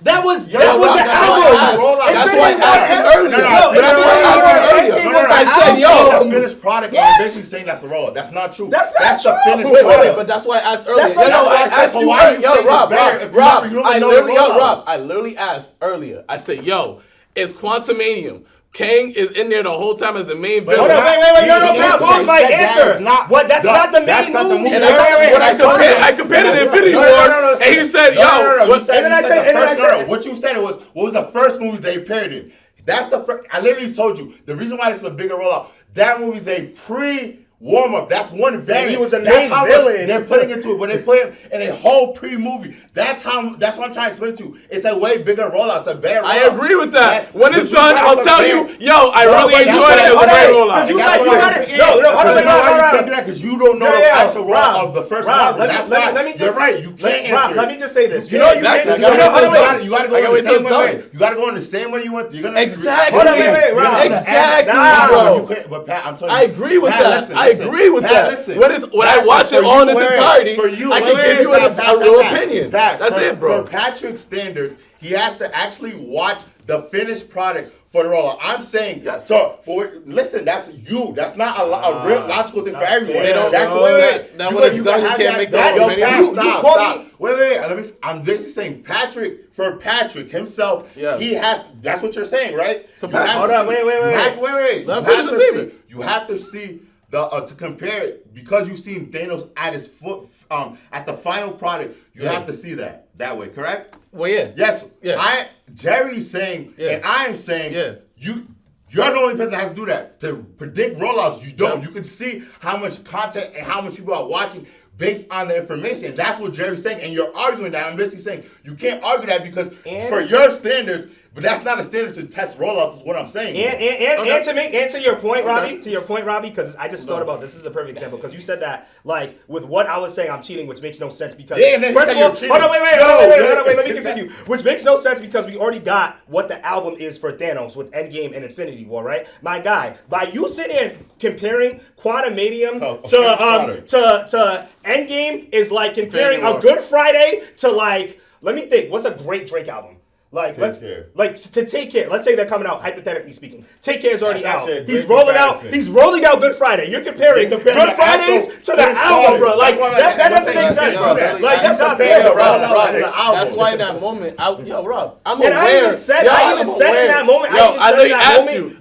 That was an album. That's why I asked earlier. I said, yo, the finished product. I'm basically saying that's the rollout. That's not true. That's the finished wait, product. but that's why I asked earlier. I asked you earlier. Yo, Rob, I literally asked earlier. I said, yo, is Quantumanium Kang is in there the whole time as the main villain. Hold on, wait, no, what was my answer? That's not the main movie. I compared it to Infinity War, and he said, yo. And then I said, what you said was, what was the first movie they appeared in? That's the first. I literally told you the reason why this is a bigger rollout. That movie's a pre-warm-up. That's one variant. He was a That's main how villain. they're putting into it when they play him in a whole pre-movie. That's what I'm trying to explain to you. It's a way bigger rollout. It's a better rollout. I agree with that. Yes, When but it's you done, gotta I'll tell compare- you, yo, I really enjoyed it. It was a great rollout. You That's got why- it. No, hold on, You know why you Rob. can't do that? Because you don't know the actual rollout of the first Rob, Marvel. That's why. You're right. You can't answer Rob, it. let me just say this. You You know, you exactly. can't. I gotta Hold on, wait. You gotta go I in gotta the wait till same it's way. done. You gotta go in the same way you went. You're gonna Exactly. Hold on, wait, Rob. Exactly, Nah, bro. You can't- But Pat, I'm telling you. I agree with Pat, that. listen, I listen. agree with Pat, that. listen. When I That's watch for it all in you, its wait, entirety, for you, I can wait, give you Pat, a Pat, real Pat, opinion. Pat, That's for- it, bro. For Patrick's standards, he has to actually watch the finished product for the rollout. I'm saying, Yes. so listen, that's you. That's not a real logical thing for everyone. They don't That's know wait. that when it's done, you have can't that- make the that- whole yo, video. Pat, You stop, call stop. me- Wait. I'm basically saying for Patrick himself, Yes. he has. That's what you're saying, right? For You Patrick. have Hold to on, see- wait. you have to- Wait. Let him You finish have the to statement. see- You have to see the to compare it because you've seen Thanos at his foot at the final product. You have to see that way, correct? Well, yeah. Yes. Yeah. Jerry's saying, Yeah. and I am saying, Yeah. you're the only person that has to do that. To predict rollouts, you don't. Yeah. You can see how much content and how much people are watching based on the information. That's what Jerry's saying, and you're arguing that. I'm basically saying you can't argue that because for your standards, but that's not a standard to test rollouts, is what I'm saying. And to your point, Robbie, because I just thought about this. Is a perfect example because you said that like with what I was saying, I'm cheating, which makes no sense because and then first of all, you're cheating. hold on, wait, No, let me continue. Which makes no sense because we already got what the album is for Thanos with Endgame and Infinity War, right? My guy, by you sitting here comparing Quantumanium to Endgame is like comparing a Good Friday to like, let me think, what's a great Drake album? Like to Take Care. Let's say they're coming out, hypothetically speaking. Take Care is already out. He's rolling out Good Friday. You're comparing Good Fridays to the album, bro. Like that doesn't make sense, bro. Like that's not fair, Rob. bro. That's why in that moment, Rob, I'm And aware. I even said in that moment, I literally asked you. you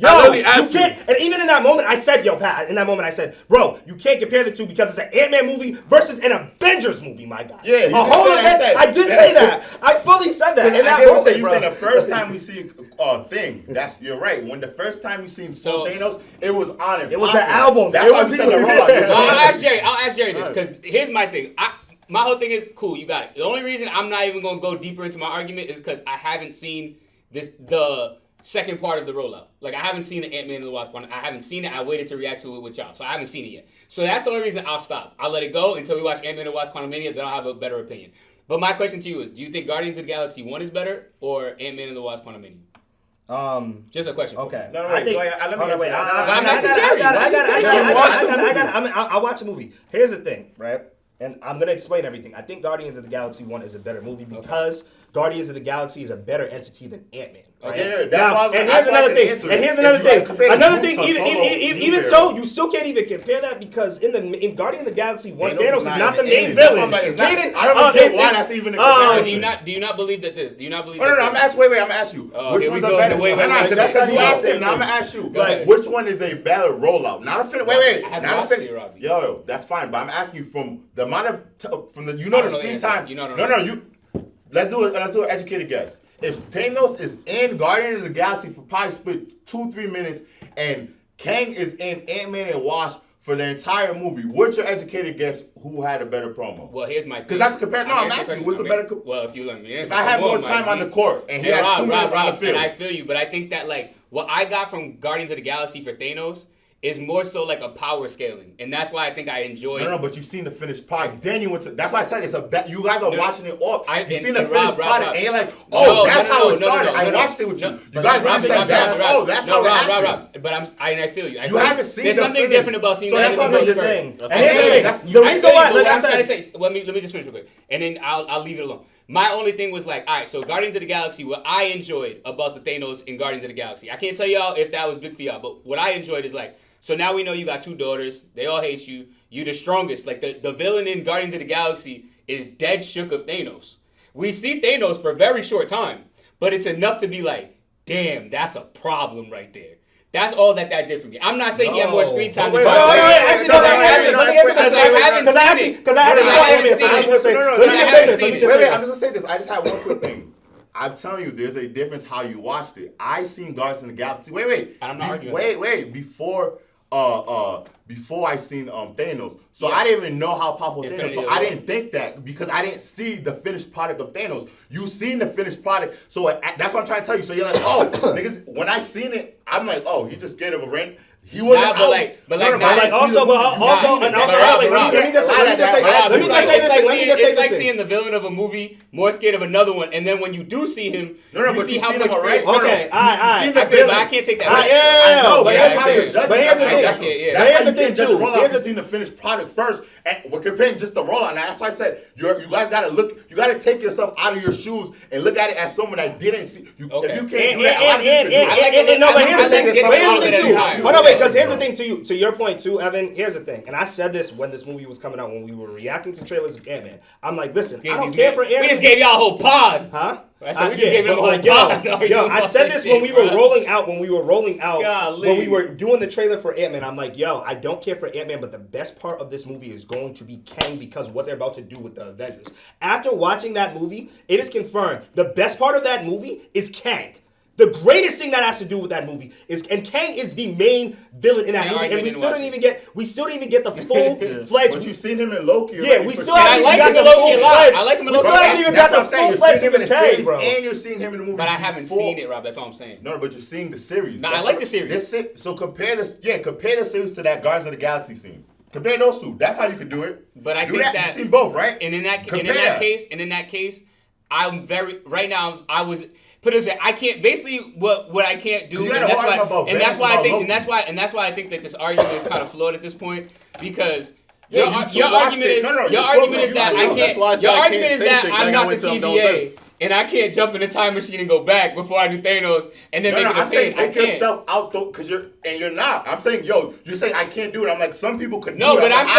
can't. And even in that moment, I said, yo, Pat, in that moment, I said, bro, you can't compare the two because it's an Ant-Man movie versus an Avengers movie, my guy. Yeah, a whole event. I did say that. I fully said that in that moment, you bro. said the first time we see thing. You're right. When the first time we seen Thanos, it was on it. It was an album. That's why we said the rollout. I'll ask Jerry this because here's my thing. My whole thing is cool. You got it. The only reason I'm not even gonna go deeper into my argument is because I haven't seen the second part of the rollout. Like I haven't seen the Ant-Man and the Wasp one. I haven't seen it. I waited to react to it with y'all, so I haven't seen it yet. So that's the only reason I'll stop. I'll let it go until we watch Ant-Man and the Wasp: Quantumania. Then I'll have a better opinion. But my question to you is: do you think Guardians of the Galaxy 1 is better or Ant-Man and the Wasp: Quantumania? Just a question. Okay. No, wait. I'll watch a movie. Here's the thing, right? And I'm gonna explain everything. I think Guardians of the Galaxy 1 is a better movie because Guardians of the Galaxy is a better entity than Ant-Man. Right? Okay, and here's another thing. Another thing. Even so, you still can't even compare that because in Guardians of the Galaxy 1, Thanos is not the main villain. I don't get why that's even a comparison. Do you not believe that this? Do you not believe? No, I'm asking. Wait. I'm asking you. Which one's a better? That's how you asked it. Now I'm gonna ask you. Like, which one is a better rollout? Not a finish. Wait. Not a finish. Yo, that's fine. But I'm asking you from the amount of from the the screen time. No. Let's do an educated guess. If Thanos is in Guardians of the Galaxy for probably split 2-3 minutes, and Kang is in Ant-Man and Wasp for the entire movie, what's your educated guess? Who had a better promo? Well, here's my thing. Because that's compared. No, I'm asking you. What's a better? Well, if you let me answer, I have more time on the court, and he has 2 minutes on the field. And I feel you, but I think that like what I got from Guardians of the Galaxy for Thanos is more so like a power scaling, and that's why I think I enjoy. No, but you've seen the finished product. Then you went to. That's why I said it's a bet. You guys are watching it off. You've seen the finished product, and you're like, oh, that's how it started. I watched it with you. You guys really said that's how it happened. But I feel you. You haven't seen. There's something different about seeing. So that's what the thing. And here's the reason why. What I'm trying to say. Let me just finish real quick, and then I'll leave it alone. My only thing was like, all right, so Guardians of the Galaxy, what I enjoyed about the Thanos in Guardians of the Galaxy, I can't tell y'all if that was big for y'all, but what I enjoyed is like, so now we know you got 2 daughters. They all hate you. You the strongest. Like the villain in Guardians of the Galaxy is dead shook of Thanos. We see Thanos for a very short time, but it's enough to be like, damn, that's a problem right there. That's all that did for me. I'm not saying he had more screen time. Let me answer this. I just want to say this. I just want to say this. I just have one quick thing. I'm telling you, there's a difference how you watched it. I seen Guardians of the Galaxy. Wait. And I'm not arguing. Wait. Before I seen Thanos. So I didn't even know how powerful Thanos. So I didn't think that because I didn't see the finished product of Thanos. You seen the finished product. So that's what I'm trying to tell you. So you're like, oh, niggas. When I seen it, I'm like, oh, he just scared of a ring. He wasn't Let me just say this. It's like seeing the villain of a movie more scared of another one, and then when you do see him, you see how much fear. Okay, I can't take that. I know, but that's how you're judging. But here's the thing. Here's the thing too. Here's the the finished product first, and we're comparing just the rollout. Now that's why I said you guys gotta look. You gotta take yourself out of your shoes and look at it as someone that didn't see. If you can't do that, no, but here's the thing. Hold on, because here's the thing to your point too, Evan. Here's the thing, and I said this when this movie was coming out when we were reacting to trailers of Ant-Man. I'm like, listen, I don't care for Ant-Man. We just gave y'all a whole pod, huh? I said we just gave him a whole pod. I said this when we were rolling out, when we were doing the trailer for Ant-Man. I'm like, yo, I don't care for Ant-Man, but the best part of this movie is going to be Kang because of what they're about to do with the Avengers. After watching that movie, it is confirmed the best part of that movie is Kang. The greatest thing that has to do with that movie is, and Kang is the main villain in that movie, and we still didn't even get the full fledged. But you seen him in Loki. Yeah, we still haven't even got the full fledged. I like him in Loki. We still haven't even got the full fledged Kang, bro. And you're seeing him in the movie. But I haven't seen it, Rob. That's all I'm saying. No, but you're seeing the series. No, I like the series. So compare the series to that Guardians of the Galaxy scene. Compare those two. That's how you could do it. But I think that you've seen both, right? And in that case, I'm very right now. I was. Put it this way, I can't basically what I can't do, and that's why I think that this argument is kind of flawed at this point because your argument is that I can't. Your argument is that I'm not the TVA and I can't jump in a time machine and go back before I do Thanos and then make it a pain. Take yourself out though, because you're not. I'm saying, you're saying I can't do it. I'm like, some people could. No, but I'm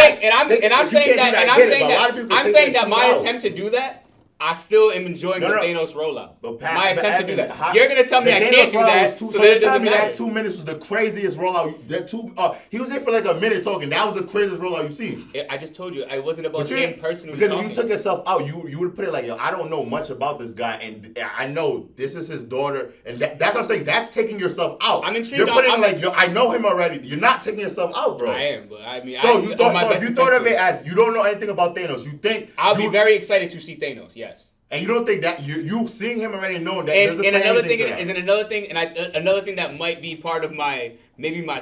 saying that my attempt to do that. I still am enjoying the Thanos rollout. My attempt to do that. You're gonna tell me I can't do that, so that it doesn't matter. That 2 minutes was the craziest rollout. He was there for like a minute talking. That was the craziest rollout you've seen. I just told you, it wasn't about him personally. Because if you took yourself out, you would put it like, yo, I don't know much about this guy, and I know this is his daughter, and that's what I'm saying. That's taking yourself out. I'm intrigued. You're putting I know him already. You're not taking yourself out, bro. I am, but I mean, so if you thought of it as you don't know anything about Thanos, you think I'll be very excited to see Thanos. Yes. And you don't think that you seeing him already knowing that. And another thing that might be part of my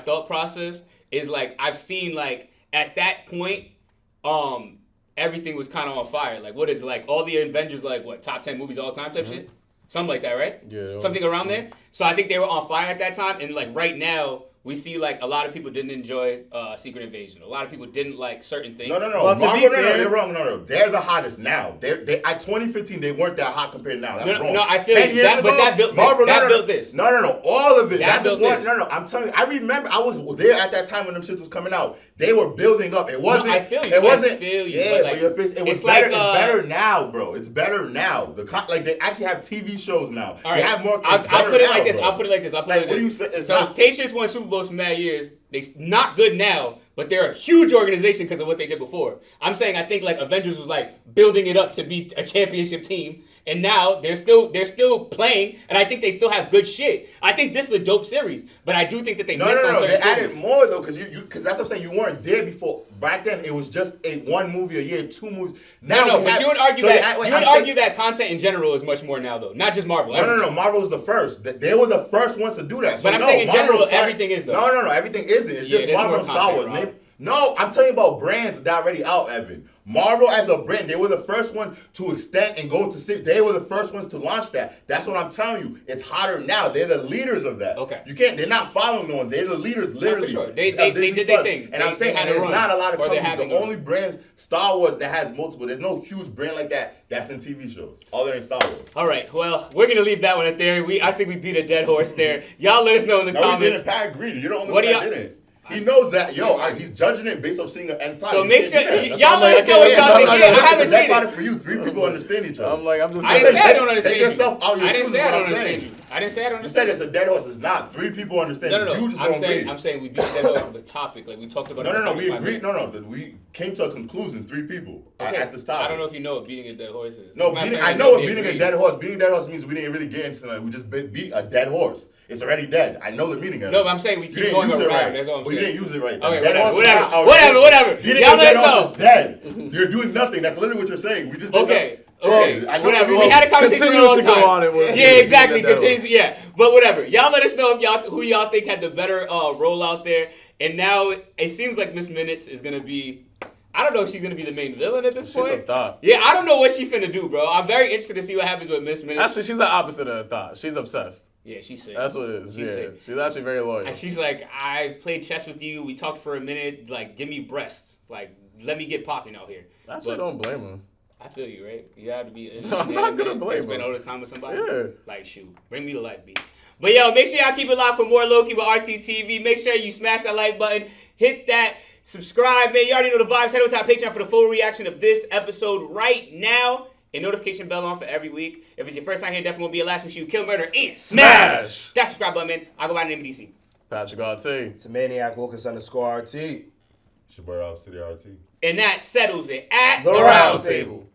thought process is like I've seen like at that point, everything was kind of on fire. Like what is like all the Avengers like what top 10 movies all time type shit, something like that, right? Yeah. Something around there. So I think they were on fire at that time, and like right now. We see like a lot of people didn't enjoy Secret Invasion. A lot of people didn't like certain things. No. Well, you're wrong. No. They're the hottest now. They at 2015 they weren't that hot compared to now. That's wrong. No, I feel 10 years ago, but that built Marvel, this. That built this. No. All of it. That built this. No. I'm telling you. I remember I was there at that time when them shits was coming out. They were building up. It wasn't. I feel you. It wasn't. I feel you. Yeah, like, but it was better. It's better now, bro. It's better now. They actually have TV shows now. All right. They have more. I'll put it like this. I'll put it like this. What do you say? So Patriots won Super Bowls from that years. They're not good now, but they're a huge organization because of what they did before. I'm saying I think like Avengers was like building it up to be a championship team, and now they're still playing, and I think they still have good shit. I think this is a dope series, but I do think that they missed on certain they series. added more though, because that's what I'm saying. You weren't there before. Back then, it was just one movie a year, 2 movies. Now, but you would argue that content in general is much more now though, not just Marvel. No. Marvel was the first. They were the first ones to do that. But I'm saying in general, everything is though. No, everything isn't. It's just Marvel and Star Wars. No, I'm telling you about brands that are already out, Evan. Marvel as a brand, they were the first one to extend and go to see. They were the first ones to launch that. That's what I'm telling you. It's hotter now. They're the leaders of that. Okay. They're not following no one. They're the leaders, literally. No, for sure. They did their thing. And I'm saying there's not a lot of companies. The only brands, Star Wars, that has multiple. There's no huge brand like that that's in TV shows, other than Star Wars. All right. Well, we're gonna leave that one at there. I think we beat a dead horse there. Y'all let us know in the comments. We didn't. Pat agreed. You're the only one that didn't. He knows that, he's judging it based off seeing an end product. So make sure that's y'all why let I'm us know what y'all think. Yeah, I haven't seen product it. for you. 3 people understand each other. I'm like, I'm just. I didn't say I don't understand Take yourself out your I didn't shoes say is I what don't I'm understand saying. you. I didn't say I don't You said understand. it's a dead horse. It's not. 3 people understand. No. You just I'm don't agree. saying we beat the dead horse with the topic. Like we talked about. No. We 45 agreed. minutes. No. We came to a conclusion. 3 people Okay. at this topic. I don't know if you know what beating a dead horse is. No, It's not beating, saying I that know what we beating a agreed. dead horse. Beating a dead horse means we didn't really get into it. We just beat a dead horse. It's already dead. I know the meaning of it. No, but I'm saying we You keep didn't going use it around. right. That's all I'm Well, saying. you didn't use it right. Okay, Dead horse is whatever. not our Whatever. Beating Y'all a let dead us know. horse is dead. You're doing nothing. That's literally what you're saying. We just did Okay. not- Okay. Bro, I know Whatever. what We you had a mean. conversation Continue all the to go time. on it with Yeah, beating exactly. the dead Continue. horse. Yeah. But whatever. Y'all let us know if who y'all think had the better role out there. And now it seems like Miss Minutes is gonna be. I don't know if she's gonna be the main villain at this She's point. a thought. Yeah, I don't know what she finna do, bro. I'm very interested to see what happens with Miss Minutes. Actually, she's the opposite of a thought. She's obsessed. Yeah, she's sick. That's what it is. She's Yeah, sick. she's actually very loyal. And she's like, I played chess with you. We talked for a minute. Like, give me breasts. Like, let me get popping out here. I actually don't blame her. I feel you, right? You have to be. I'm not gonna blame Spend her. all this time with somebody. Yeah. Like, shoot, bring me to life, B. But yo, make sure y'all keep it locked for more Loki with RTTV. Make sure you smash that like button, hit that subscribe, man. You already know the vibes. Head over to our Patreon for the full reaction of this episode right now. And notification bell on for every week. If it's your first time here, definitely won't be your last. Make sure you kill, murder, and smash that subscribe button, man. I'll go by the name of DC. Patrick RT. It's a Maniac Wilkins _RT. It's your boy, City RT. And that settles it at The the Round round table.